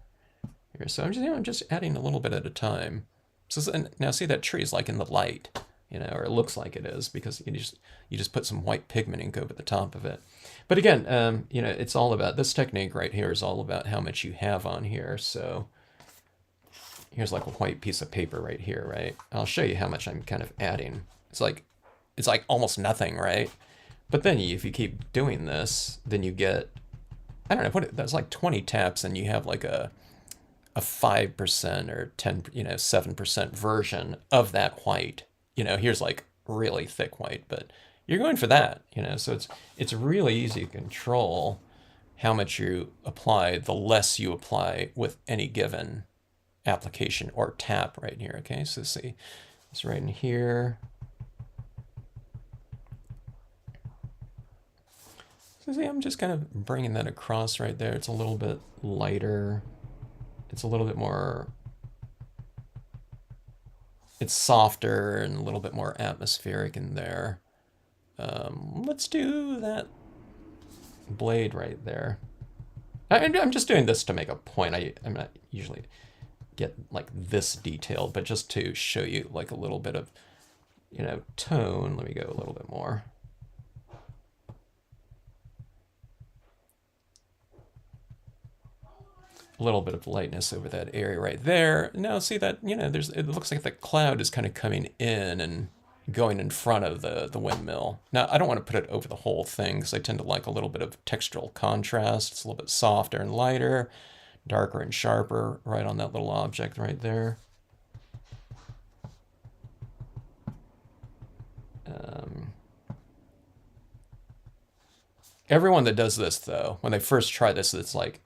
here. So I'm just adding a little bit at a time. So and now see, that tree is like in the light, or it looks like it is because you just put some white pigment ink over the top of it. But again, it's all about, this technique right here is all about how much you have on here. So here's like a white piece of paper right here, right? I'll show you how much I'm kind of adding. It's like almost nothing, right? But then if you keep doing this, then you get, I don't know, that's like 20 taps, and you have like a 5% or 10, 7% version of that white. Here's like really thick white, but you're going for that, so it's really easy to control how much you apply, the less you apply with any given application or tap right here. Okay, so see, it's right in here. So see, I'm just kind of bringing that across right there. It's a little bit lighter. It's a little bit more, it's softer and a little bit more atmospheric in there. Let's do that blade right there. I'm just doing this to make a point. I'm not usually get like this detailed, but just to show you like a little bit of, tone. Let me go a little bit more. A little bit of lightness over that area right there. Now see that, it looks like the cloud is kind of coming in and going in front of the windmill. Now, I don't want to put it over the whole thing because I tend to like a little bit of textural contrast. It's a little bit softer and lighter, darker and sharper right on that little object right there. Everyone that does this, though, when they first try this, it's like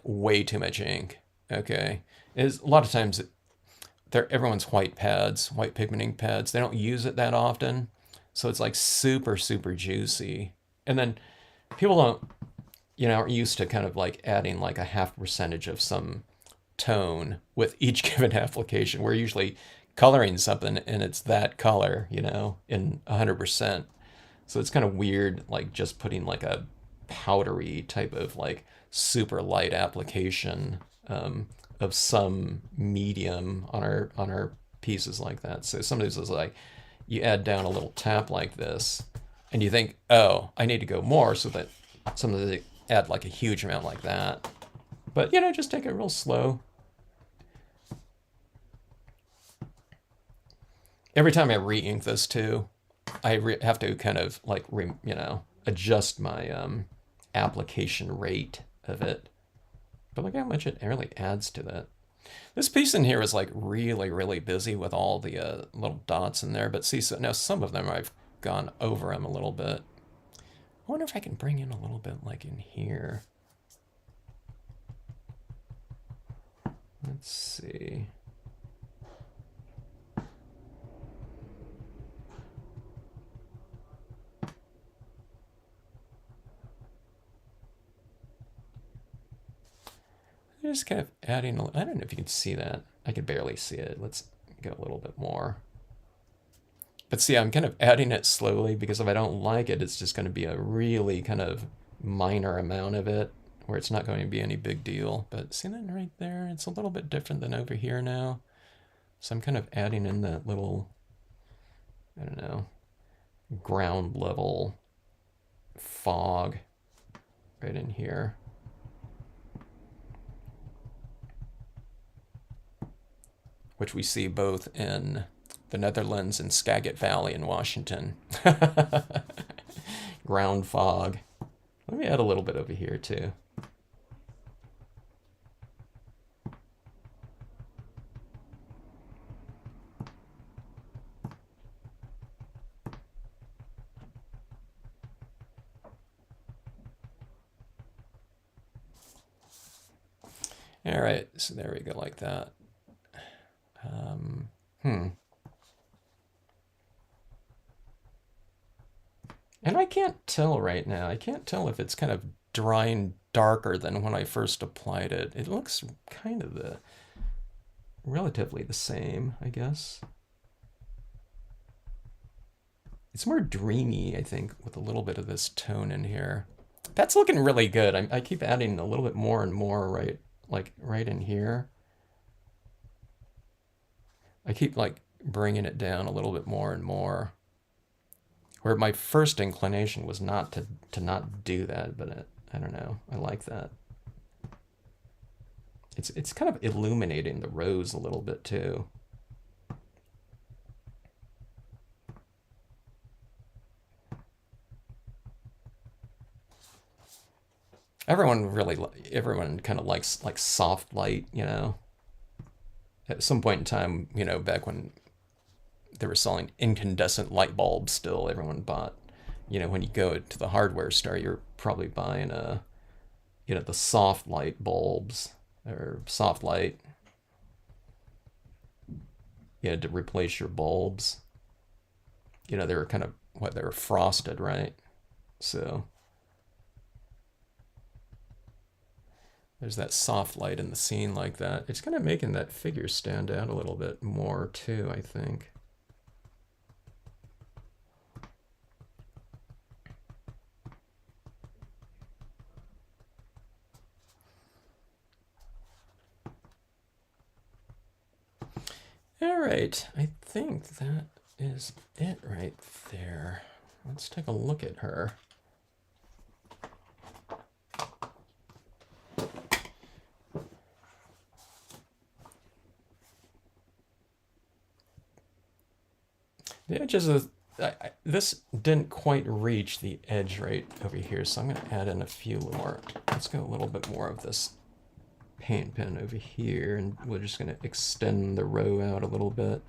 way too much ink. Okay, is a lot of times everyone's white pigment ink pads. They don't use it that often, so it's like super juicy. And then people don't, are used to kind of like adding like a 0.5% of some tone with each given application. We're usually coloring something and it's that color, in 100%. So it's kind of weird, like just putting like a powdery type of like super light application of some medium on our pieces like that. So some of these is like you add down a little tap like this, and you think, oh, I need to go more, so that some of the add like a huge amount like that. But just take it real slow. Every time I re-ink this too, I have to kind of like adjust my application rate of it. But look how much it really adds to that. This piece in here is like really busy with all the little dots in there. But see, so now some of them I've gone over them a little bit. I wonder if I can bring in a little bit like in here. Let's see. Just kind of adding, I don't know if you can see that. I can barely see it. Let's go a little bit more. But see, I'm kind of adding it slowly because if I don't like it, it's just going to be a really kind of minor amount of it where it's not going to be any big deal. But see that right there? It's a little bit different than over here now. So I'm kind of adding in that little, I don't know, ground level fog right in here. Which we see both in the Netherlands and Skagit Valley in Washington. Ground fog. Let me add a little bit over here too. I 'cause All right, so there we go, like that. Hmm. And I can't tell right now. I can't tell if it's kind of drying darker than when I first applied it. It looks kind of relatively the same, I guess. It's more dreamy, I think, with a little bit of this tone in here. That's looking really good. I keep adding a little bit more and more, right, like right in here. I keep like bringing it down a little bit more and more. Where my first inclination was not to not do that, but I don't know. I like that. It's kind of illuminating the rose a little bit too. Everyone kind of likes like soft light, you know. At some point in time, you know, back when they were selling incandescent light bulbs still, everyone bought, you know, when you go to the hardware store, you're probably buying you know, the soft light bulbs or soft light, you know, to replace your bulbs. You know, they were kind of they were frosted, right? So there's that soft light in the scene like that. It's kind of making that figure stand out a little bit more too, I think. All right, I think that is it right there. Let's take a look at her. The edges of this didn't quite reach the edge right over here, so I'm going to add in a few more. Let's go a little bit more of this paint pen over here, and we're just going to extend the row out a little bit.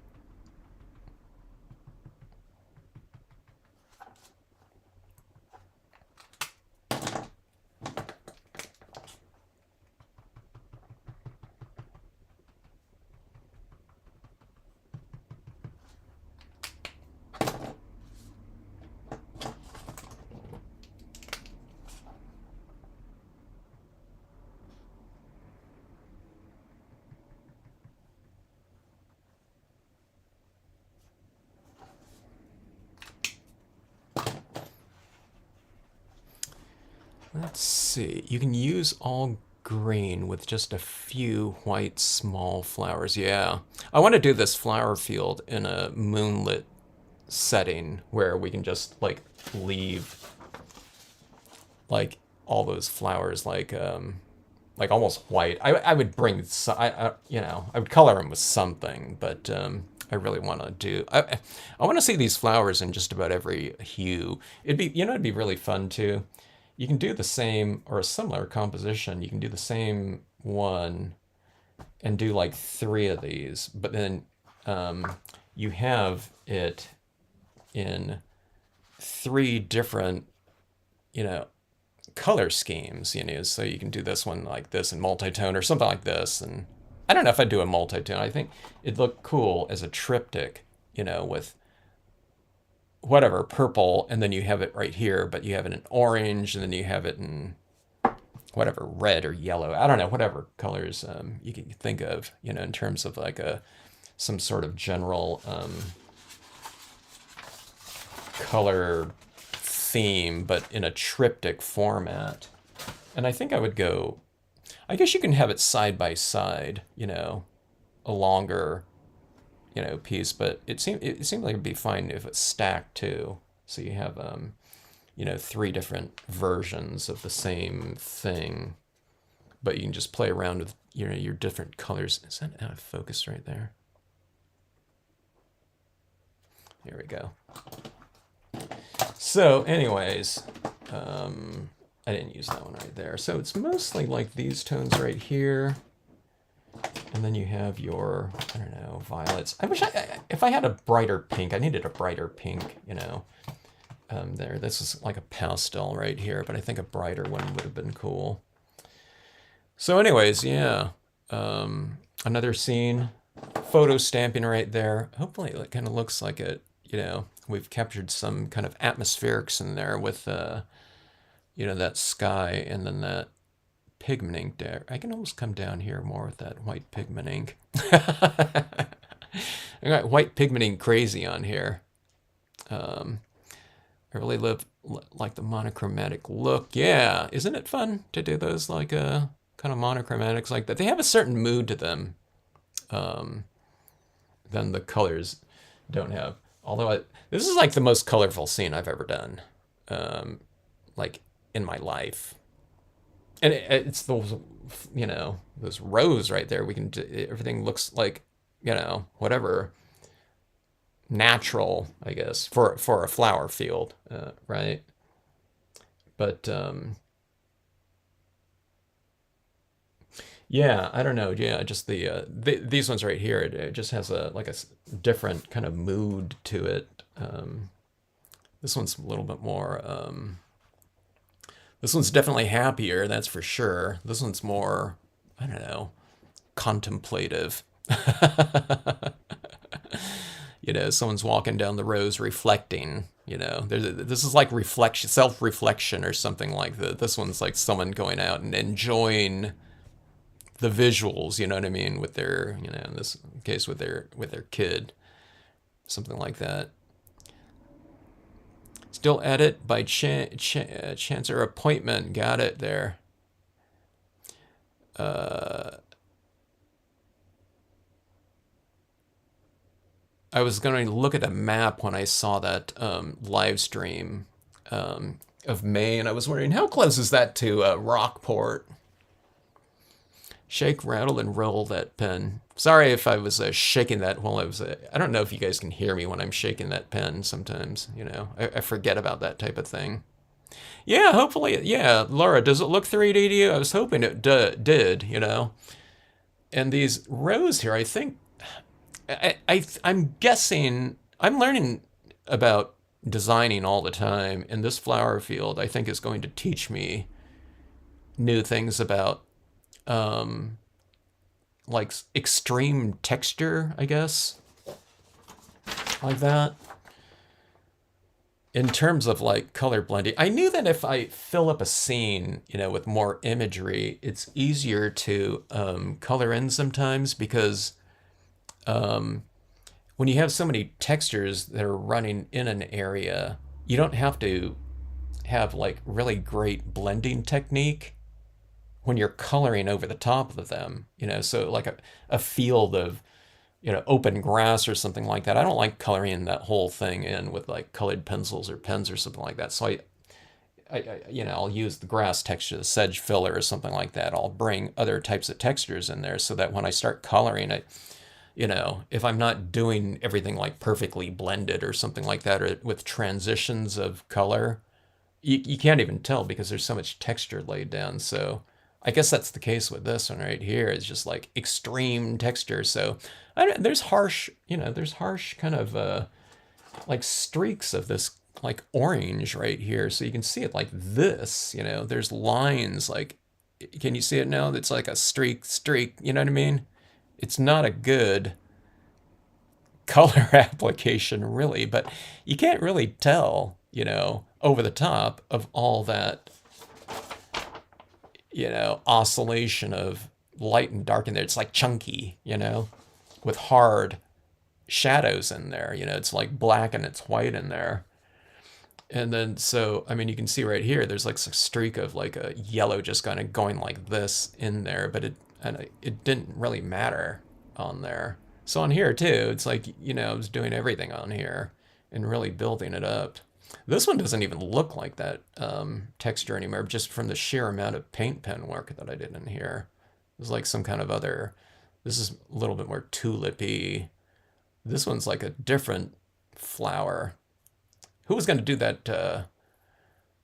Let's see. You can use all green with just a few white small flowers. Yeah. I want to do this flower field in a moonlit setting where we can just like leave like all those flowers like almost white. I would bring you know, I would color them with something, but I really want to do I want to see these flowers in just about every hue. It'd be, you know, it'd be really fun too. You can do the same or a similar composition. You can do the same one and do like 3 of these, but then you have it in 3 different, you know, color schemes, you know, so you can do this one like this in multi-tone or something like this. And I don't know if I'd do a multi-tone. I think it'd look cool as a triptych, you know, with whatever, purple, and then you have it right here, but you have it in orange, and then you have it in whatever, red or yellow. I don't know, whatever colors you can think of, you know, in terms of like some sort of general color theme, but in a triptych format. And I think I would go, I guess you can have it side by side, you know, a longer, you know, piece, but it seemed like it'd be fine if it's stacked too. So you have you know, 3 different versions of the same thing, but you can just play around with, you know, your different colors. Is that out of focus right there? Here we go. So anyways, I didn't use that one right there. So it's mostly like these tones right here. And then you have your, I don't know, violets. I wish if I had a brighter pink, I needed a brighter pink, you know, there. This is like a pastel right here, but I think a brighter one would have been cool. So anyways, yeah, Another scene, photo stamping right there. Hopefully it kind of looks like it, we've captured some kind of atmospherics in there with, that sky and then that pigment ink there. I can almost come down here more with that white pigment ink. I got white pigment ink crazy on here. I really like the monochromatic look. Yeah, isn't it fun to do those like kind of monochromatics like that? They have a certain mood to them than the colors don't have. Although this is like the most colorful scene I've ever done, like in my life. And it's those, those rows right there. We can everything looks like, whatever natural, I guess, for a flower field, right? But yeah, I don't know. Yeah, just these ones right here. It just has a different kind of mood to it. This one's a little bit more. This one's definitely happier, that's for sure. This one's more, I don't know, contemplative. Someone's walking down the rows reflecting. This is like reflection, self-reflection, or something like that. This one's like someone going out and enjoying the visuals. You know what I mean? With their, in this case, with their kid, something like that. Still edit by chance or appointment. Got it there. I was going to look at a map when I saw that live stream of May, and I was wondering how close is that to Rockport? Shake, rattle, and roll that pen. Sorry if I was shaking that while I was. I don't know if you guys can hear me when I'm shaking that pen sometimes. I forget about that type of thing. Yeah, hopefully. Yeah, Laura, does it look 3D to you? I was hoping it did, And these rows here, I think. I'm guessing. I'm learning about designing all the time, and this flower field, I think, is going to teach me new things about like extreme texture, I guess, like that. In terms of like color blending, I knew that if I fill up a scene, with more imagery, it's easier to color in sometimes because when you have so many textures that are running in an area, you don't have to have like really great blending technique when you're coloring over the top of them, so like a field of, open grass or something like that. I don't like coloring that whole thing in with like colored pencils or pens or something like that. So I'll use the grass texture, the sedge filler or something like that. I'll bring other types of textures in there so that when I start coloring it, if I'm not doing everything like perfectly blended or something like that, or with transitions of color, you can't even tell because there's so much texture laid down. So I guess that's the case with this one right here. It's just like extreme texture. So there's harsh kind of like streaks of this like orange right here. So you can see it like this, there's lines like, can you see it now? It's like a streak, you know what I mean? It's not a good color application really, but you can't really tell, over the top of all that, oscillation of light and dark in there. It's like chunky, with hard shadows in there. It's like black and it's white in there. And then, so, I mean, you can see right here, there's like a streak of like a yellow just kind of going like this in there, but it didn't really matter on there. So on here too, it's like, I was doing everything on here and really building it up. This one doesn't even look like that texture anymore, just from the sheer amount of paint pen work that I did in here. It's like some kind of other, this is a little bit more tulipy. This one's like a different flower. Who was going to do that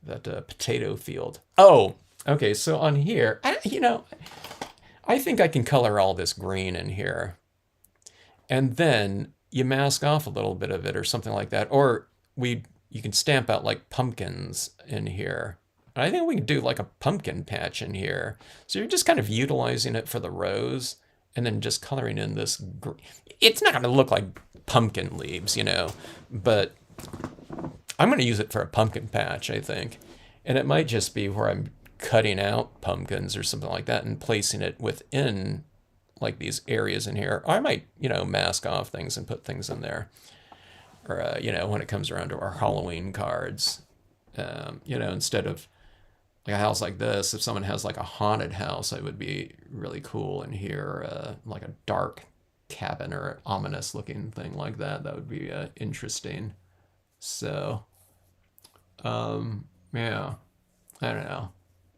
potato field? Oh, okay, so on here, I think I can color all this green in here. And then you mask off a little bit of it or something like that. Or you can stamp out like pumpkins in here. I think we could do like a pumpkin patch in here. So you're just kind of utilizing it for the rows and then just coloring in this. It's not going to look like pumpkin leaves, but I'm going to use it for a pumpkin patch, I think. And it might just be where I'm cutting out pumpkins or something like that and placing it within like these areas in here. Or I might, mask off things and put things in there. Or, when it comes around to our Halloween cards, instead of like a house like this, if someone has like a haunted house, it would be really cool in here, like a dark cabin or ominous looking thing like that. That would be interesting. So, yeah, I don't know.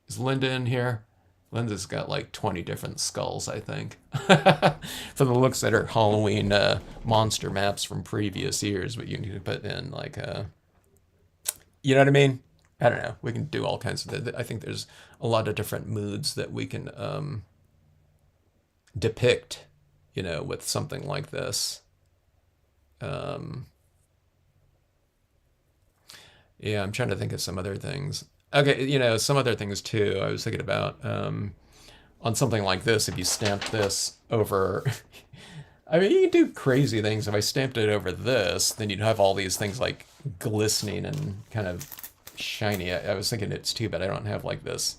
Is Linda in here? Linda's got like 20 different skulls, I think. For the looks at her Halloween monster maps from previous years, but you need to put in like, you know what I mean? I don't know. We can do all kinds of. I think there's a lot of different moods that we can depict, with something like this. Um, yeah, I'm trying to think of some other things. Okay, some other things too. I was thinking about on something like this. If you stamp this over, I mean, you can do crazy things. If I stamped it over this, then you'd have all these things like glistening and kind of shiny. I was thinking it's too bad I don't have like this,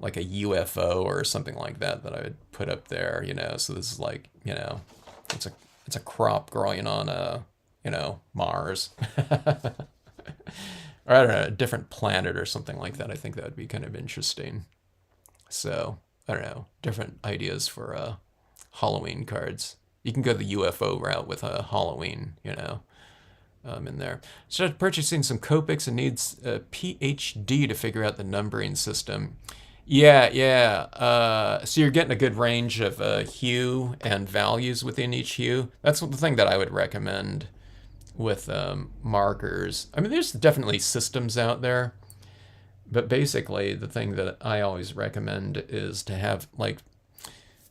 like a UFO or something like that I would put up there. So this is like, it's a crop growing on Mars. Or I don't know, a different planet or something like that. I think that would be kind of interesting. So I don't know, different ideas for Halloween cards. You can go the UFO route with a Halloween, in there. Started purchasing some Copics and needs a PhD to figure out the numbering system. Yeah, yeah. So you're getting a good range of hue and values within each hue. That's the thing that I would recommend with markers. I mean, there's definitely systems out there, but basically the thing that I always recommend is to have like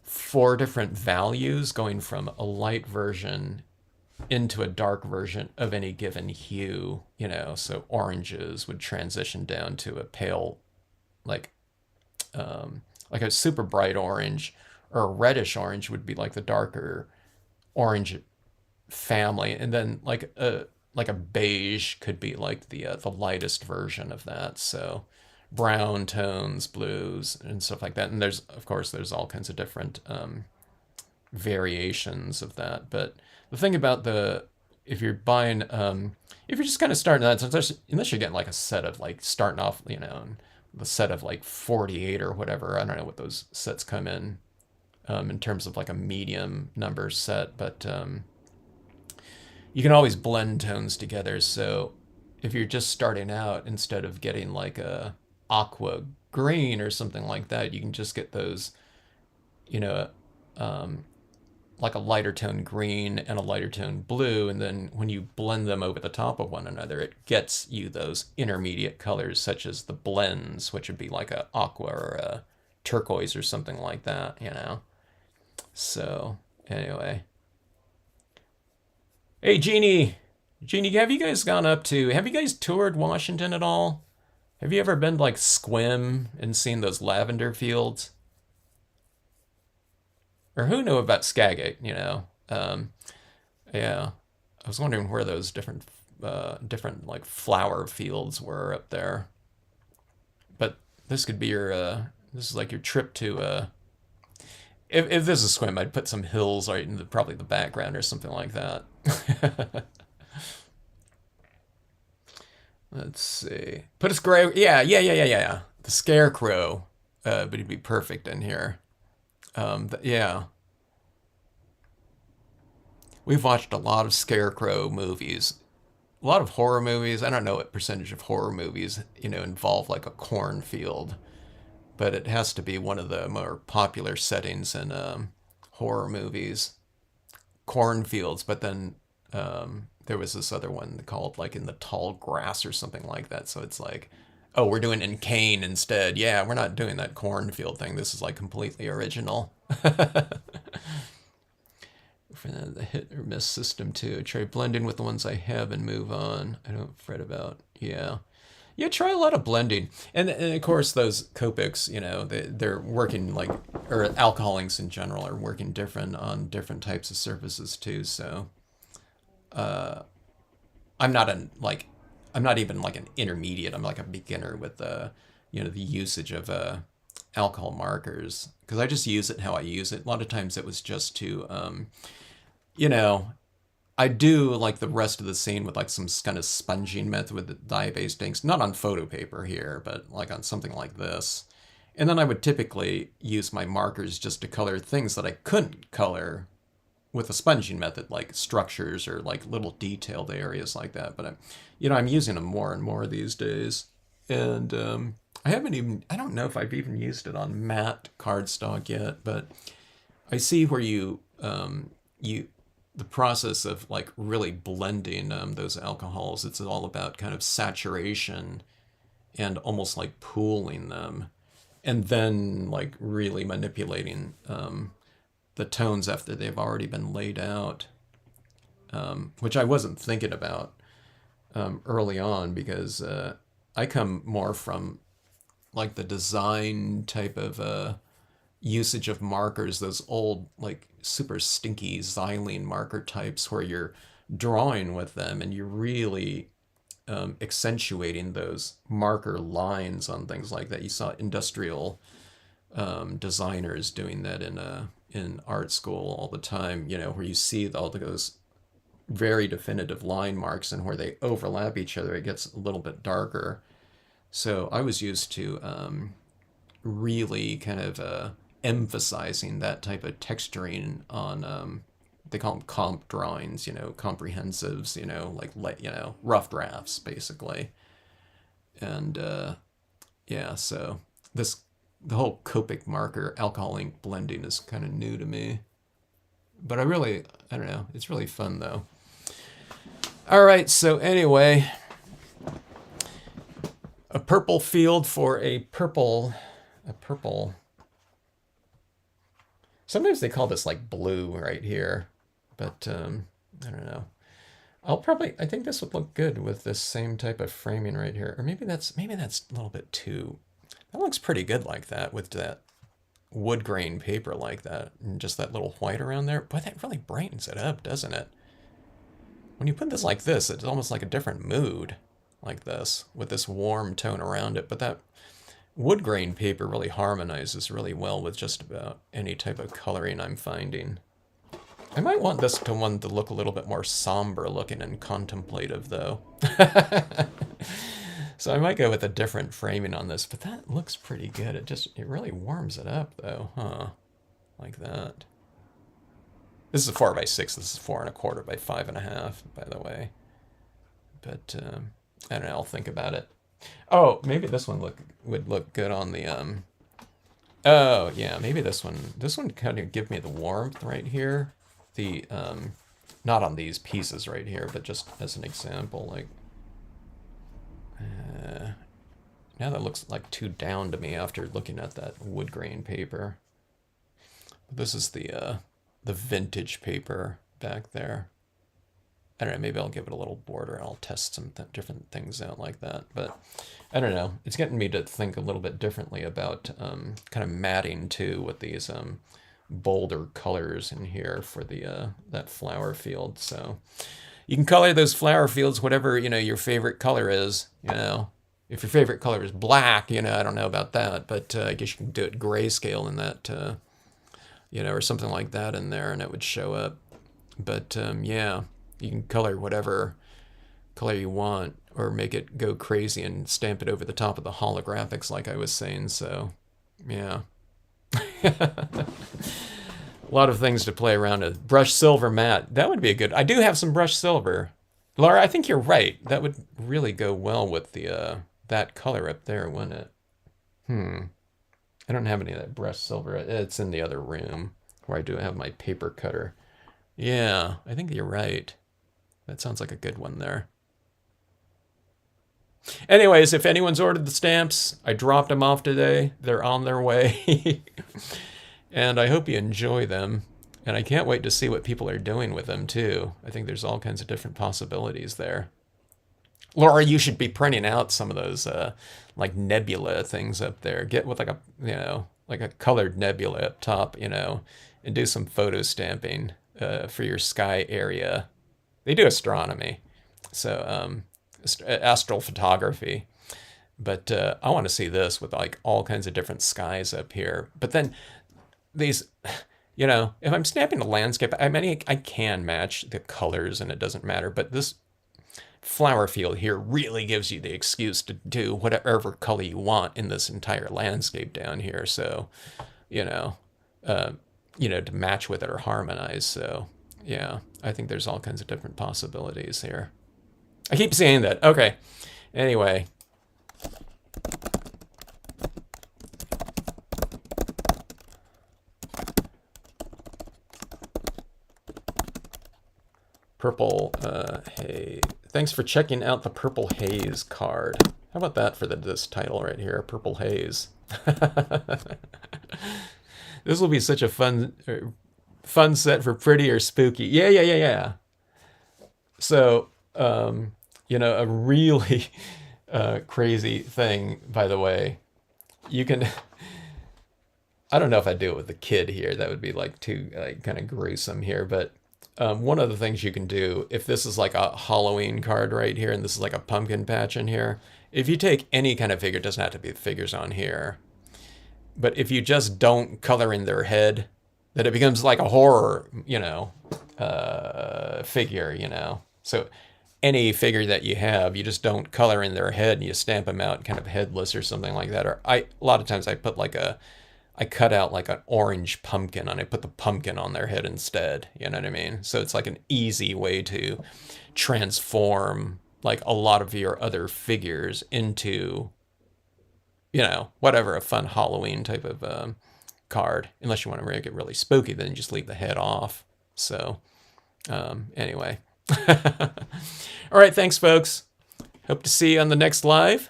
4 different values going from a light version into a dark version of any given hue, so oranges would transition down to a pale, like a super bright orange, or a reddish orange would be like the darker orange family, and then like a beige could be like the lightest version of that. So brown tones, blues, and stuff like that. And there's all kinds of different variations of that. But the thing about if you're buying, if you're just kind of starting that, unless you're getting like a set of like starting off, the set of like 48 or whatever. I don't know what those sets come in terms of like a medium number set, but you can always blend tones together. So if you're just starting out, instead of getting like a aqua green or something like that, you can just get those, like a lighter tone green and a lighter tone blue. And then when you blend them over the top of one another, it gets you those intermediate colors, such as the blends, which would be like a aqua or a turquoise or something like that, So anyway. Hey, Jeannie. Jeannie, have you guys toured Washington at all? Have you ever been to, like, Squim and seen those lavender fields? Or who knew about Skagit, Yeah. I was wondering where those different like flower fields were up there. But this could be this is like your trip to, if this is Squim, I'd put some hills right in probably the background or something like that. Let's see. Put a square. Yeah. The scarecrow, but he'd be perfect in here. Yeah. We've watched a lot of scarecrow movies, a lot of horror movies. I don't know what percentage of horror movies, involve like a cornfield, but it has to be one of the more popular settings in horror movies. Cornfields, but then there was this other one called like in the tall grass or something like that. So it's like, oh, we're doing in cane instead. Yeah, we're not doing that cornfield thing. This is like completely original. For the hit or miss system too. Try blending with the ones I have and move on. I don't fret about. Yeah. Yeah, try a lot of blending, and of course those Copics, they're working like, or alcohol inks in general are working different on different types of surfaces too. So I'm not an like, I'm not even like an intermediate. I'm like a beginner with the usage of alcohol markers because I just use it how I use it. A lot of times it was just to you know I do like the rest of the scene with like some kind of sponging method with the dye-based inks, not on photo paper here, but like on something like this. And then I would typically use my markers just to color things that I couldn't color with a sponging method, like structures or like little detailed areas like that. But I'm using them more and more these days. And I don't know if I've even used it on matte cardstock yet, but I see where you the process of like really blending those alcohols. It's all about kind of saturation and almost like pooling them, and then like really manipulating the tones after they've already been laid out, which I wasn't thinking about early on because I come more from like the design type of usage of markers, those old, like super stinky xylene marker types where you're drawing with them and you're really accentuating those marker lines on things like that. You saw industrial designers doing that in art school all the time, where you see all those very definitive line marks and where they overlap each other, it gets a little bit darker. So I was used to really kind of emphasizing that type of texturing on they call them comp drawings, comprehensives, like rough drafts basically. And yeah, so the whole Copic marker alcohol ink blending is kind of new to me. But I don't know, it's really fun though. All right, so anyway, a purple field for a purple. Sometimes they call this like blue right here, but I don't know. I think this would look good with this same type of framing right here. Or maybe that's a little bit too, that looks pretty good like that with that wood grain paper like that and just that little white around there. Boy, that really brightens it up, doesn't it? When you put this like this, it's almost like a different mood like this with this warm tone around it. But that wood grain paper really harmonizes really well with just about any type of coloring I'm finding. I might want this one to look a little bit more somber looking and contemplative though. So I might go with a different framing on this, but that looks pretty good. It really warms it up though, huh? Like that. This is a 4x6. This is 4 1/4 by 5 1/2, by the way. But I don't know. I'll think about it. Oh, maybe this one would look good on the Oh yeah, maybe this one. This one kind of give me the warmth right here. The not on these pieces right here, but just as an example, like now that looks like too down to me after looking at that wood grain paper. This is the vintage paper back there. I don't know, maybe I'll give it a little border and I'll test some different things out like that. But I don't know, it's getting me to think a little bit differently about kind of matting too with these bolder colors in here for the that flower field. So you can color those flower fields whatever, your favorite color is, If your favorite color is black, I don't know about that, but I guess you can do it grayscale in that, or something like that in there and it would show up. But yeah, you can color whatever color you want or make it go crazy and stamp it over the top of the holographics like I was saying. So yeah. A lot of things to play around with. Brush silver matte. That would be a good. I do have some brush silver. Laura, I think you're right. That would really go well with the that color up there, wouldn't it? I don't have any of that brush silver. It's in the other room where I do have my paper cutter. Yeah, I think you're right. That sounds like a good one there. Anyways, if anyone's ordered the stamps, I dropped them off today. They're on their way. And I hope you enjoy them. And I can't wait to see what people are doing with them too. I think there's all kinds of different possibilities there. Laura, you should be printing out some of those like nebula things up there. Get with like a like a colored nebula up top, and do some photo stamping for your sky area. They do astronomy, so astral photography. But I want to see this with like all kinds of different skies up here. But then these, if I'm stamping a landscape, I mean, I can match the colors and it doesn't matter. But this flower field here really gives you the excuse to do whatever color you want in this entire landscape down here. So, you know, uh, to match with it or harmonize. So, yeah, I think there's all kinds of different possibilities here. I keep saying that. Okay. Anyway, Purple Haze. Thanks for checking out the Purple Haze card. How about that for this title right here, Purple Haze? This will be such a fun set for pretty or spooky. Yeah. So, a really crazy thing, by the way. You can. I don't know if I'd do it with the kid here. That would be like too kind of gruesome here. But one of the things you can do, if this is like a Halloween card right here, and this is like a pumpkin patch in here, if you take any kind of figure, it doesn't have to be the figures on here, but if you just don't color in their head, then it becomes like a horror, figure. So any figure that you have, you just don't color in their head and you stamp them out kind of headless or something like that. Or a lot of times I put I cut out like an orange pumpkin and I put the pumpkin on their head instead. You know what I mean? So it's like an easy way to transform like a lot of your other figures into, whatever, a fun Halloween type of card. Unless you want to make it really spooky, then just leave the head off. So anyway. All right, thanks, folks. Hope to see you on the next live.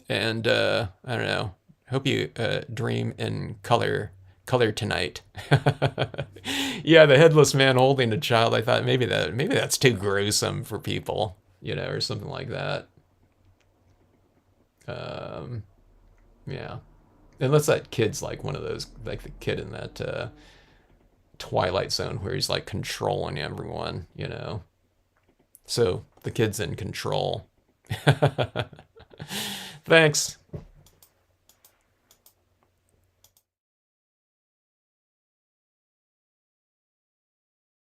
And I don't know. Hope you dream in color tonight. Yeah, the headless man holding a child. I thought maybe that's too gruesome for people, or something like that. Yeah, unless that kid's like one of those, like the kid in that Twilight Zone where he's like controlling everyone, So the kid's in control. Thanks.